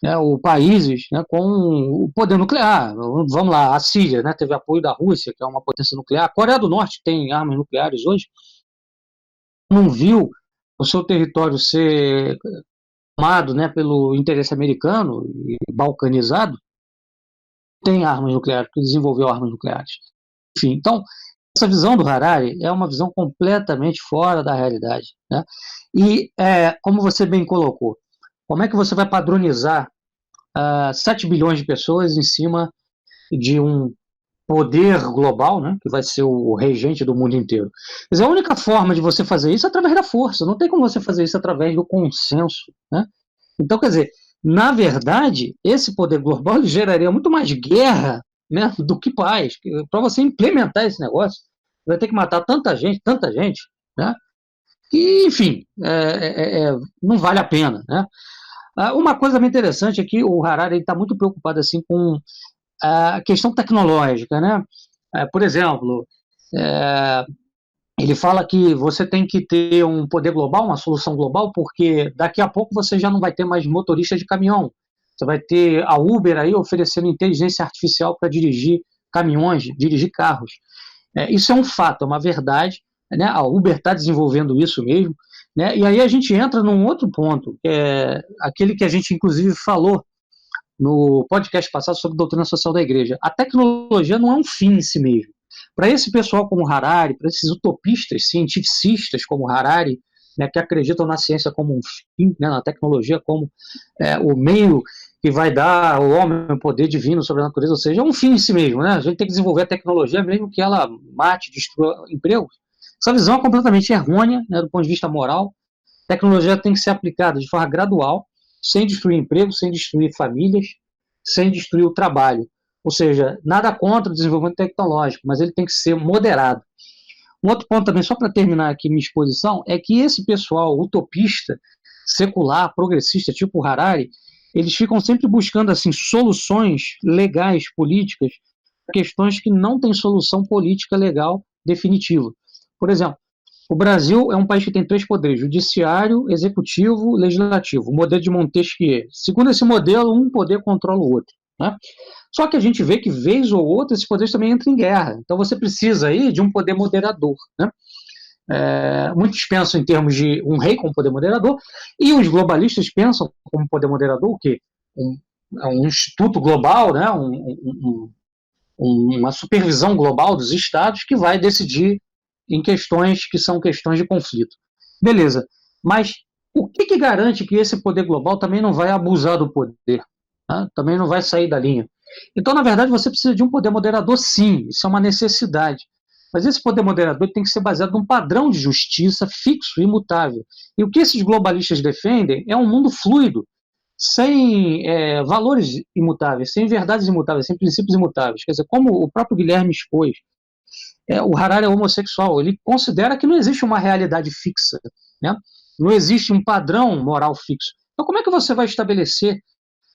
né, ou países, né, com o poder nuclear. Vamos lá, a Síria, né, teve apoio da Rússia, que é uma potência nuclear. A Coreia do Norte tem armas nucleares hoje. Não viu o seu território ser tomado, né, pelo interesse americano e balcanizado. Tem armas nucleares, que desenvolveu armas nucleares. Enfim, então, essa visão do Harari é uma visão completamente fora da realidade, né? E, como você bem colocou, como é que você vai padronizar 7 bilhões de pessoas em cima de um poder global, né, que vai ser o regente do mundo inteiro? Quer dizer, a única forma de você fazer isso é através da força, não tem como você fazer isso através do consenso, né? Então, quer dizer, Na verdade, esse poder global ele geraria muito mais guerra, né, do que paz. Para você implementar esse negócio, vai ter que matar tanta gente, né, que, enfim, não vale a pena, né? Uma coisa bem interessante é que o Harari está muito preocupado assim com a questão tecnológica, né? Por exemplo, é, ele fala que você tem que ter um poder global, uma solução global, porque daqui a pouco você já não vai ter mais motorista de caminhão. Você vai ter a Uber aí oferecendo inteligência artificial para dirigir caminhões, dirigir carros. Isso é um fato, é uma verdade. Né? A Uber está desenvolvendo isso mesmo. Né? E aí a gente entra num outro ponto, que é aquele que a gente inclusive falou no podcast passado sobre doutrina social da igreja. A tecnologia não é um fim em si mesmo. Para esse pessoal como Harari, para esses utopistas, cientificistas como Harari, né, que acreditam na ciência como um fim, né, na tecnologia como o meio que vai dar ao homem o poder divino sobre a natureza, ou seja, é um fim em si mesmo. Né? A gente tem que desenvolver a tecnologia mesmo que ela mate, destrua empregos. Essa visão é completamente errônea, né, do ponto de vista moral. A tecnologia tem que ser aplicada de forma gradual, sem destruir empregos, sem destruir famílias, sem destruir o trabalho. Ou seja, nada contra o desenvolvimento tecnológico, mas ele tem que ser moderado. Um outro ponto também, só para terminar aqui minha exposição, é que esse pessoal utopista, secular, progressista, tipo Harari, eles ficam sempre buscando assim soluções legais, políticas, questões que não têm solução política legal definitiva. Por exemplo, o Brasil é um país que tem 3 poderes: judiciário, executivo, legislativo. O modelo de Montesquieu. Segundo esse modelo, um poder controla o outro. Né? Só que a gente vê que, vez ou outra, esses poderes também entram em guerra. Então você precisa aí de um poder moderador. Né? Muitos pensam em termos de um rei como poder moderador, e os globalistas pensam como poder moderador o quê? Um instituto global, né? Uma supervisão global dos estados que vai decidir em questões que são questões de conflito. Beleza, mas o que garante que esse poder global também não vai abusar do poder? Tá? Também não vai sair da linha. Então, na verdade, você precisa de um poder moderador, sim, isso é uma necessidade. Mas esse poder moderador tem que ser baseado num padrão de justiça fixo e imutável. E o que esses globalistas defendem é um mundo fluido, sem valores imutáveis, sem verdades imutáveis, sem princípios imutáveis. Quer dizer, como o próprio Guilherme expôs, o Harari é homossexual, ele considera que não existe uma realidade fixa, né? Não existe um padrão moral fixo. Então, como é que você vai estabelecer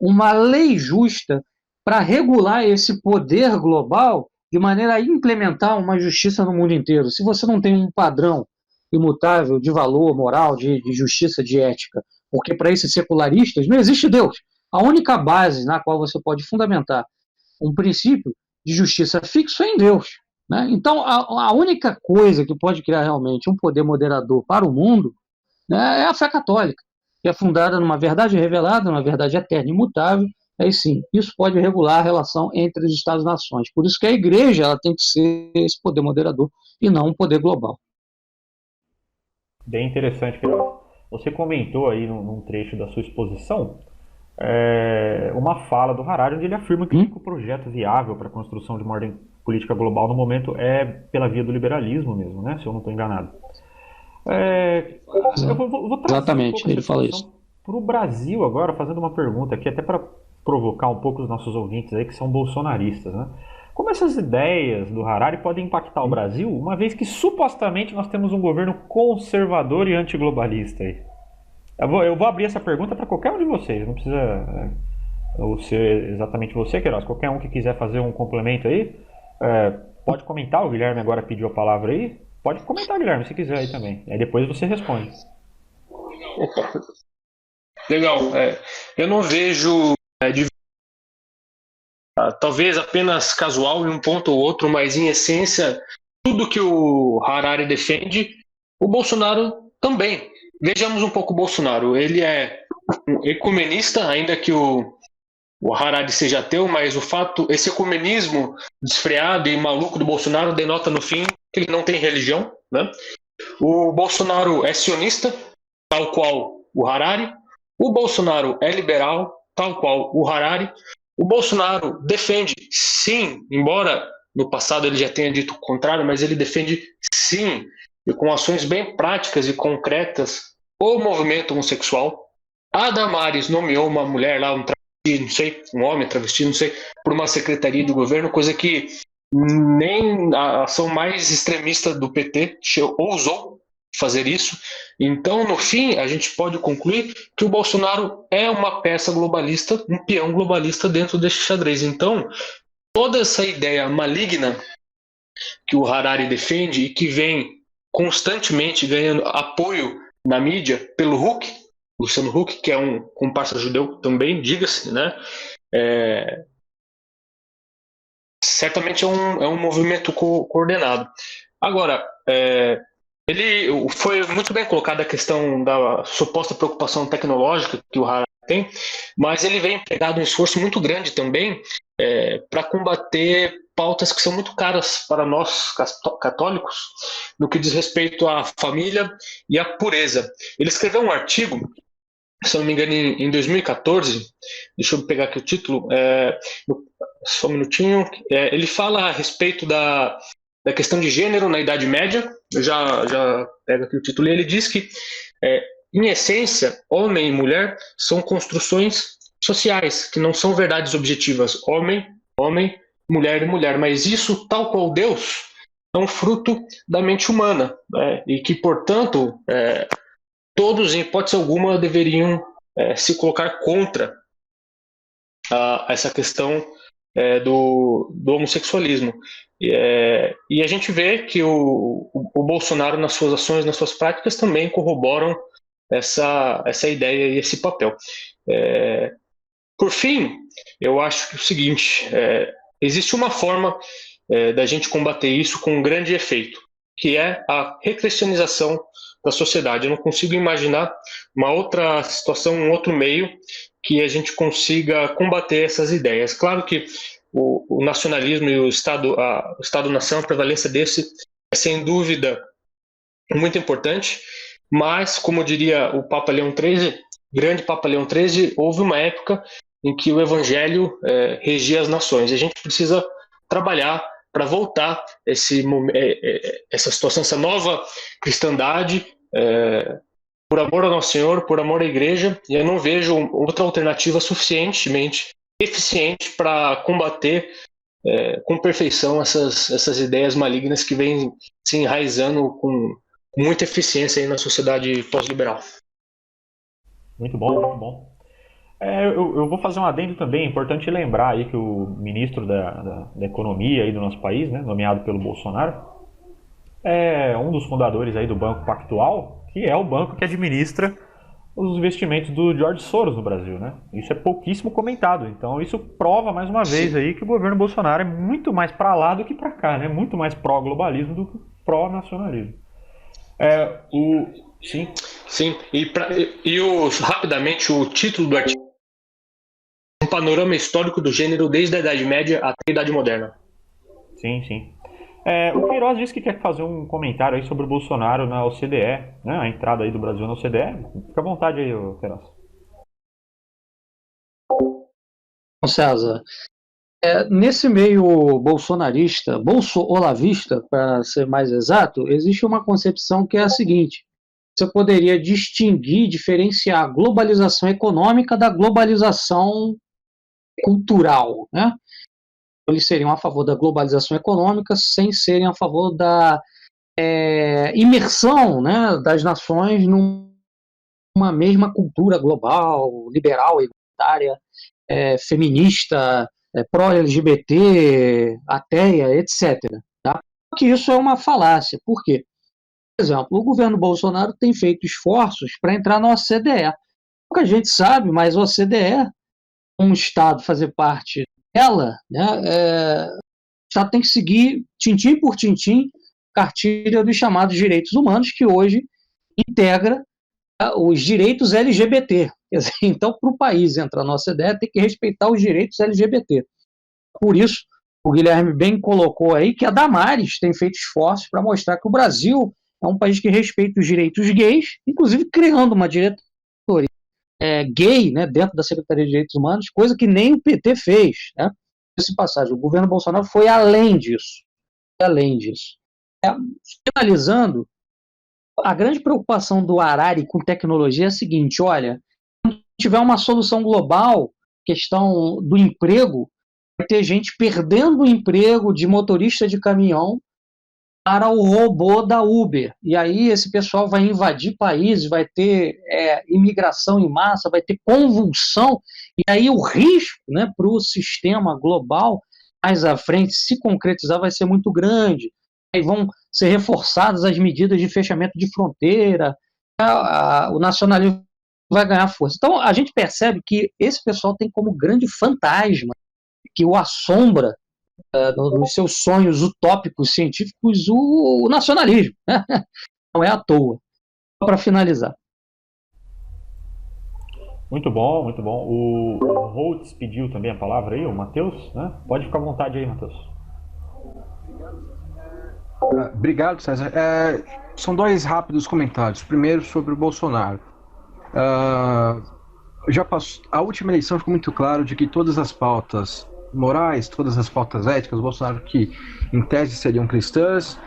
uma lei justa para regular esse poder global de maneira a implementar uma justiça no mundo inteiro, se você não tem um padrão imutável de valor moral, de justiça, de ética? Porque para esses secularistas não existe Deus. A única base na qual você pode fundamentar um princípio de justiça fixo é em Deus. Né? Então, a única coisa que pode criar realmente um poder moderador para o mundo, né, é a fé católica, que é fundada numa verdade revelada, numa verdade eterna e imutável. Aí sim, isso pode regular a relação entre os Estados-nações. Por isso que a igreja ela tem que ser esse poder moderador e não um poder global. Bem interessante, Queiroz. Você comentou aí num trecho da sua exposição uma fala do Harari, onde ele afirma que o único projeto viável para a construção de uma ordem política global no momento é pela via do liberalismo mesmo, né? Se eu não estou enganado. Eu vou trazer Exatamente, ele fala isso. Para o Brasil agora, fazendo uma pergunta aqui, até para provocar um pouco os nossos ouvintes aí que são bolsonaristas, né? Como essas ideias do Harari podem impactar o Brasil, uma vez que supostamente nós temos um governo conservador e antiglobalista aí? Eu vou abrir essa pergunta para qualquer um de vocês, não precisa ser exatamente você, Queiroz. Qualquer um que quiser fazer um complemento aí, pode comentar. O Guilherme agora pediu a palavra aí. Pode comentar, Guilherme, se quiser aí também. Aí depois você responde. Legal. Eu não vejo talvez apenas casual em um ponto ou outro, mas em essência, tudo que o Harari defende, o Bolsonaro também. Vejamos um pouco o Bolsonaro. Ele é um ecumenista, ainda que o Harari seja ateu, mas esse ecumenismo desfreado e maluco do Bolsonaro denota no fim que ele não tem religião, né? O Bolsonaro é sionista, tal qual o Harari. O Bolsonaro é liberal, tal qual o Harari. O Bolsonaro defende, sim, embora no passado ele já tenha dito o contrário, mas ele defende, sim, e com ações bem práticas e concretas, o movimento homossexual. A Damares nomeou uma mulher lá, um travesti, não sei, um homem travesti, não sei, por uma secretaria do governo, coisa que nem a ação mais extremista do PT ousou fazer isso. Então, no fim, a gente pode concluir que o Bolsonaro é uma peça globalista, um peão globalista dentro desse xadrez. Então, toda essa ideia maligna que o Harari defende e que vem constantemente ganhando apoio na mídia pelo Huck, Luciano Huck, que é um comparsa judeu também, diga-se, né? Certamente é um movimento coordenado. Agora, ele foi muito bem colocada a questão da suposta preocupação tecnológica que o Harari tem, mas ele vem empregado um esforço muito grande também para combater pautas que são muito caras para nós católicos no que diz respeito à família e à pureza. Ele escreveu um artigo, se eu não me engano, em 2014, deixa eu pegar aqui o título, só um minutinho, ele fala a respeito da questão de gênero na Idade Média. Eu já pego aqui o título, e ele diz que, em essência, homem e mulher são construções sociais, que não são verdades objetivas, homem, mulher e mulher, mas isso, tal qual Deus, é um fruto da mente humana, né? E que, portanto, todos, em hipótese alguma, deveriam se colocar contra essa questão do homossexualismo. E a gente vê que o Bolsonaro, nas suas ações, nas suas práticas, também corroboram essa ideia e esse papel. Por fim, eu acho que é o seguinte, existe uma forma da gente combater isso com um grande efeito, que é a recristianização da sociedade. Eu não consigo imaginar uma outra situação, um outro meio que a gente consiga combater essas ideias. Claro que o nacionalismo e o Estado-nação, a prevalência desse, é sem dúvida muito importante, mas, como diria o Papa Leão XIII, grande Papa Leão XIII, houve uma época em que o Evangelho regia as nações. A gente precisa trabalhar para voltar essa situação, essa nova cristandade, por amor ao Nosso Senhor, por amor à Igreja, e eu não vejo outra alternativa suficientemente eficiente para combater com perfeição essas ideias malignas que vêm se enraizando com muita eficiência aí na sociedade pós-liberal. Muito bom, muito bom. Eu vou fazer um adendo também. É importante lembrar aí que o ministro da Economia aí do nosso país, né, nomeado pelo Bolsonaro, é um dos fundadores aí do Banco Pactual, que é o banco que administra os investimentos do George Soros no Brasil, né? Isso é pouquíssimo comentado. Então isso prova mais uma vez aí que o governo Bolsonaro é muito mais para lá do que para cá, né? Muito mais pró-globalismo do que pró-nacionalismo. Sim. Sim. Rapidamente o título do artigo: um panorama histórico do gênero desde a Idade Média até a Idade Moderna. Sim, sim. O Queiroz disse que quer fazer um comentário aí sobre o Bolsonaro na OCDE, né? A entrada aí do Brasil na OCDE. Fica à vontade aí, Queiroz. César, nesse meio bolsonarista, bolso-olavista, para ser mais exato, existe uma concepção que é a seguinte: você poderia distinguir, diferenciar a globalização econômica da globalização cultural, né? Eles seriam a favor da globalização econômica sem serem a favor da imersão, né, das nações numa mesma cultura global, liberal, igualitária, feminista, pró-LGBT, ateia, etc. Tá? Que isso é uma falácia. Por quê? Por exemplo, o governo Bolsonaro tem feito esforços para entrar na OCDE. Pouca gente sabe, mas a OCDE, um Estado fazer parte dela, né, o Estado tem que seguir, tintim por tintim, cartilha dos chamados direitos humanos, que hoje integra os direitos LGBT. Quer dizer, então, para o país entrar na OCDE, tem que respeitar os direitos LGBT. Por isso, o Guilherme bem colocou aí que a Damares tem feito esforços para mostrar que o Brasil é um país que respeita os direitos gays, inclusive criando uma diretoria gay, né, dentro da Secretaria de Direitos Humanos, coisa que nem o PT fez, né? Esse passagem, o governo Bolsonaro foi além disso. Finalizando, a grande preocupação do Harari com tecnologia é a seguinte: olha, tiver uma solução global, questão do emprego, vai ter gente perdendo o emprego de motorista de caminhão para o robô da Uber. E aí esse pessoal vai invadir países, vai ter imigração em massa, vai ter convulsão, e aí o risco, né, para o sistema global, mais à frente, se concretizar, vai ser muito grande. Aí vão ser reforçadas as medidas de fechamento de fronteira, o nacionalismo vai ganhar força. Então, a gente percebe que esse pessoal tem como grande fantasma, que o assombra nos seus sonhos utópicos científicos, o nacionalismo. Não é à toa. Só para finalizar. Muito bom, muito bom. O Holtz pediu também a palavra aí, o Matheus, né? Pode ficar à vontade aí, Matheus. Obrigado, César. São dois rápidos comentários. Primeiro, sobre o Bolsonaro. A última eleição ficou muito claro de que todas as pautas morais, todas as pautas éticas, o Bolsonaro, que em tese seriam cristãs,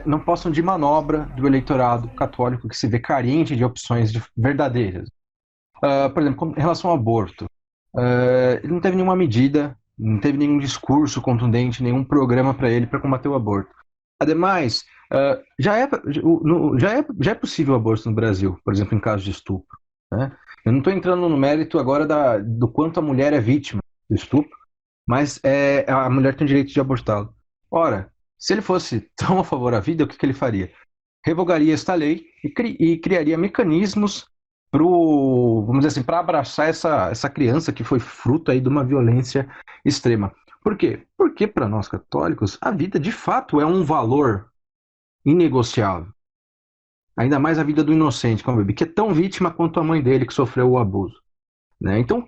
não passam de manobra do eleitorado católico que se vê carente de opções verdadeiras. Por exemplo, em relação ao aborto, ele não teve nenhuma medida, não teve nenhum discurso contundente, nenhum programa para ele para combater o aborto. Ademais, já é possível aborto no Brasil, por exemplo, em casos de estupro, né? Eu não estou entrando no mérito agora do quanto a mulher é vítima do estupro, mas a mulher tem o direito de abortá-lo. Ora, se ele fosse tão a favor da vida, o que ele faria? Revogaria esta lei e criaria mecanismos vamos dizer assim, para abraçar essa criança que foi fruto aí de uma violência extrema. Por quê? Porque para nós católicos a vida de fato é um valor inegociável. Ainda mais a vida do inocente, como o bebê, que é tão vítima quanto a mãe dele que sofreu o abuso, né? Então,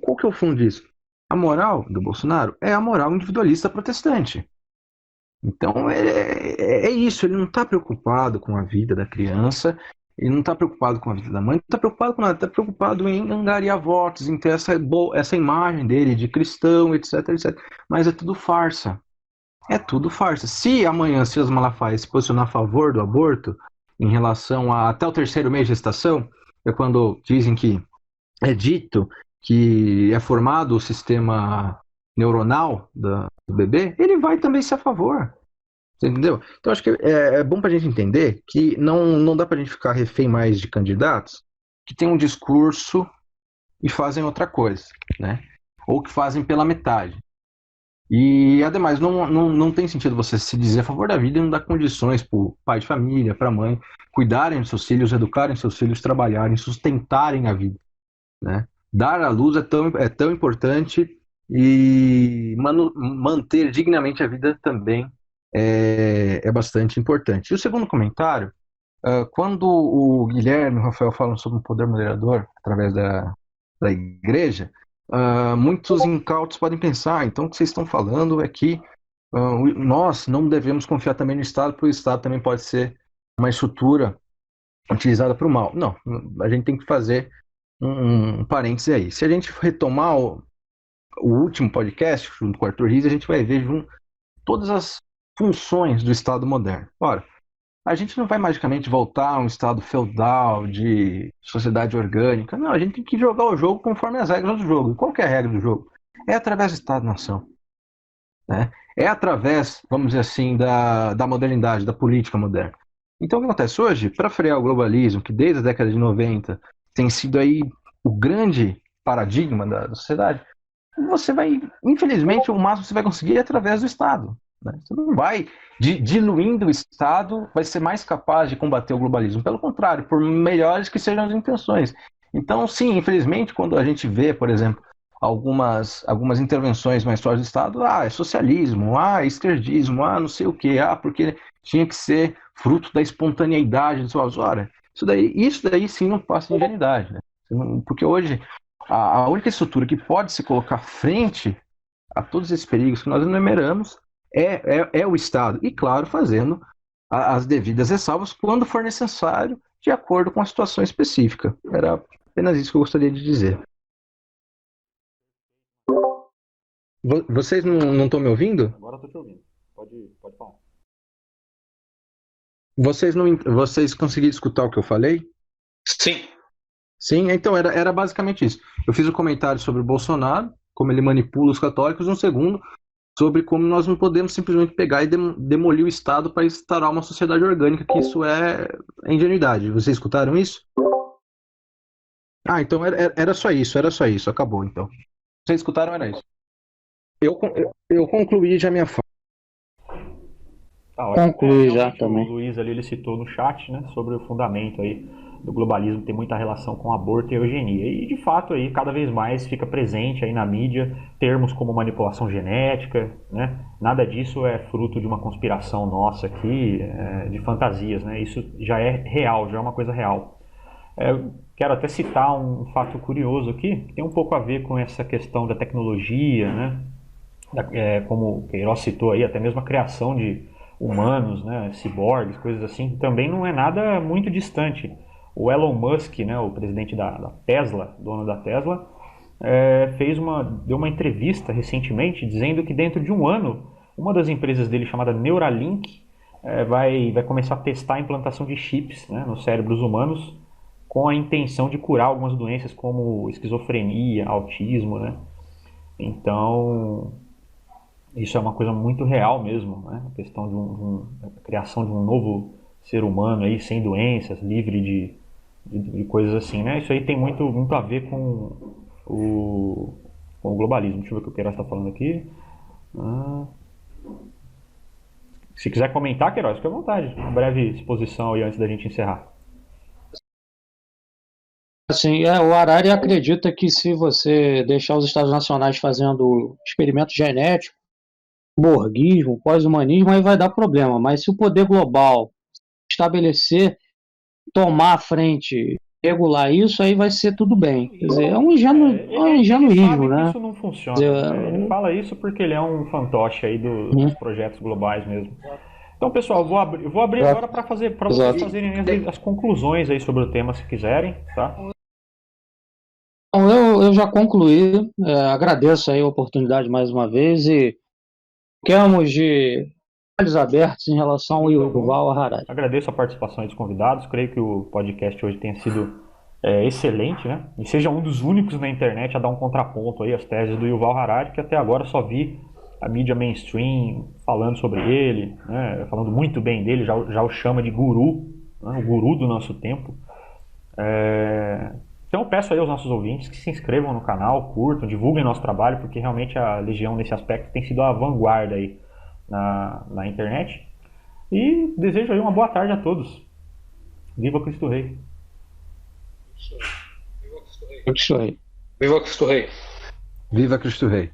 qual que é o fundo disso? A moral do Bolsonaro é a moral individualista protestante. Então, é isso, ele não está preocupado com a vida da criança, ele não está preocupado com a vida da mãe, não está preocupado com nada, está preocupado em angariar votos, em ter essa imagem dele de cristão, etc, etc. Mas é tudo farsa. É tudo farsa. Se amanhã Silas Malafaia se posicionar a favor do aborto, em relação até o 3º mês de gestação, é quando dizem que é dito que é formado o sistema neuronal do bebê, ele vai também ser a favor. Você entendeu? Então acho que é bom para a gente entender que não dá para a gente ficar refém mais de candidatos que têm um discurso e fazem outra coisa, né? Ou que fazem pela metade. E, ademais, não tem sentido você se dizer a favor da vida e não dar condições para o pai de família, para a mãe, cuidarem dos seus filhos, educarem seus filhos, trabalharem, sustentarem a vida, né? Dar à luz é tão importante e manter dignamente a vida também é bastante importante. E o segundo comentário, quando o Guilherme e o Rafael falam sobre o poder moderador através da igreja, muitos incautos podem pensar, então o que vocês estão falando é que nós não devemos confiar também no Estado, porque o Estado também pode ser uma estrutura utilizada para o mal. Não, a gente tem que fazer um parêntese aí. Se a gente retomar o último podcast, junto com o Arthur Riz, a gente vai ver todas as funções do Estado moderno. Ora, a gente não vai magicamente voltar a um estado feudal de sociedade orgânica. Não, a gente tem que jogar o jogo conforme as regras do jogo. Qual que é a regra do jogo? É através do Estado-nação, né? É através, vamos dizer assim, da modernidade, da política moderna. Então, o que acontece hoje? Para frear o globalismo, que desde a década de 90 tem sido aí o grande paradigma da sociedade, você vai, infelizmente, o máximo que você vai conseguir é através do Estado. Você não vai, diluindo o Estado, vai ser mais capaz de combater o globalismo. Pelo contrário, por melhores que sejam as intenções. Então, sim, infelizmente, quando a gente vê, por exemplo, algumas intervenções mais fortes do Estado, é socialismo, é esquerdismo, não sei o quê, porque tinha que ser fruto da espontaneidade dos seus. Ora, isso daí sim não passa de ingenuidade, né? Porque hoje a única estrutura que pode se colocar frente a todos esses perigos que nós enumeramos é o Estado. E, claro, fazendo as devidas ressalvas quando for necessário, de acordo com a situação específica. Era apenas isso que eu gostaria de dizer. Vocês não estão me ouvindo? Agora eu estou te ouvindo. Pode falar. Vocês conseguiram escutar o que eu falei? Sim. Sim, então era basicamente isso. Eu fiz um comentário sobre o Bolsonaro, como ele manipula os católicos, um segundo sobre como nós não podemos simplesmente pegar e demolir o Estado para instaurar uma sociedade orgânica, que isso é ingenuidade. Vocês escutaram isso? Ah, então era só isso, acabou então. Vocês escutaram, era isso. Eu concluí já minha fala. Tá ótimo. Concluí já Realmente também. O Luiz ali ele citou no chat, né, sobre o fundamento aí do globalismo ter muita relação com aborto e eugenia. E de fato aí cada vez mais fica presente aí na mídia termos como manipulação genética, né? Nada disso é fruto de uma conspiração nossa aqui, de fantasias, né? Isso já é real, já é uma coisa real. Quero até citar um fato curioso aqui, que tem um pouco a ver com essa questão da tecnologia, né? Como o Queiroz citou aí, até mesmo a criação de humanos, né, ciborgues, coisas assim, também não é nada muito distante. O Elon Musk, né, o presidente da Tesla, dono da Tesla, deu uma entrevista recentemente dizendo que dentro de um ano, uma das empresas dele chamada Neuralink vai começar a testar a implantação de chips, né, nos cérebros humanos com a intenção de curar algumas doenças como esquizofrenia, autismo, né? Então, isso é uma coisa muito real mesmo, né? A questão a criação de um novo ser humano aí, sem doenças, livre de coisas assim, né? Isso aí tem muito a ver com o globalismo. Deixa eu ver o que o Queiroz está falando aqui. Se quiser comentar, Queiroz, fique à vontade. Uma breve exposição aí antes da gente encerrar. Assim, o Harari acredita que se você deixar os Estados nacionais fazendo experimento genético, borguismo, pós-humanismo, aí vai dar problema. Mas se o poder global estabelecer, tomar a frente, regular isso, aí vai ser tudo bem. Quer dizer, é um Ele ingenuísmo, sabe que né? isso não Quer funciona, dizer, né? Ele fala isso porque ele é um fantoche aí dos projetos globais mesmo. Então, pessoal, eu vou abrir agora para vocês fazerem as conclusões aí sobre o tema, se quiserem, tá? Bom, eu já concluí, agradeço aí a oportunidade mais uma vez e ficamos de olhos abertos em relação ao Yuval Harari. Agradeço a participação dos convidados, creio que o podcast hoje tenha sido excelente, né? E seja um dos únicos na internet a dar um contraponto aí às teses do Yuval Harari, que até agora só vi a mídia mainstream falando sobre ele, né? Falando muito bem dele, já o chama de guru, né? O guru do nosso tempo. Então eu peço aí aos nossos ouvintes que se inscrevam no canal, curtam, divulguem nosso trabalho, porque realmente a Legião nesse aspecto tem sido a vanguarda aí na internet. E desejo aí uma boa tarde a todos. Viva Cristo Rei! Viva Cristo Rei! Viva Cristo Rei! Viva Cristo Rei!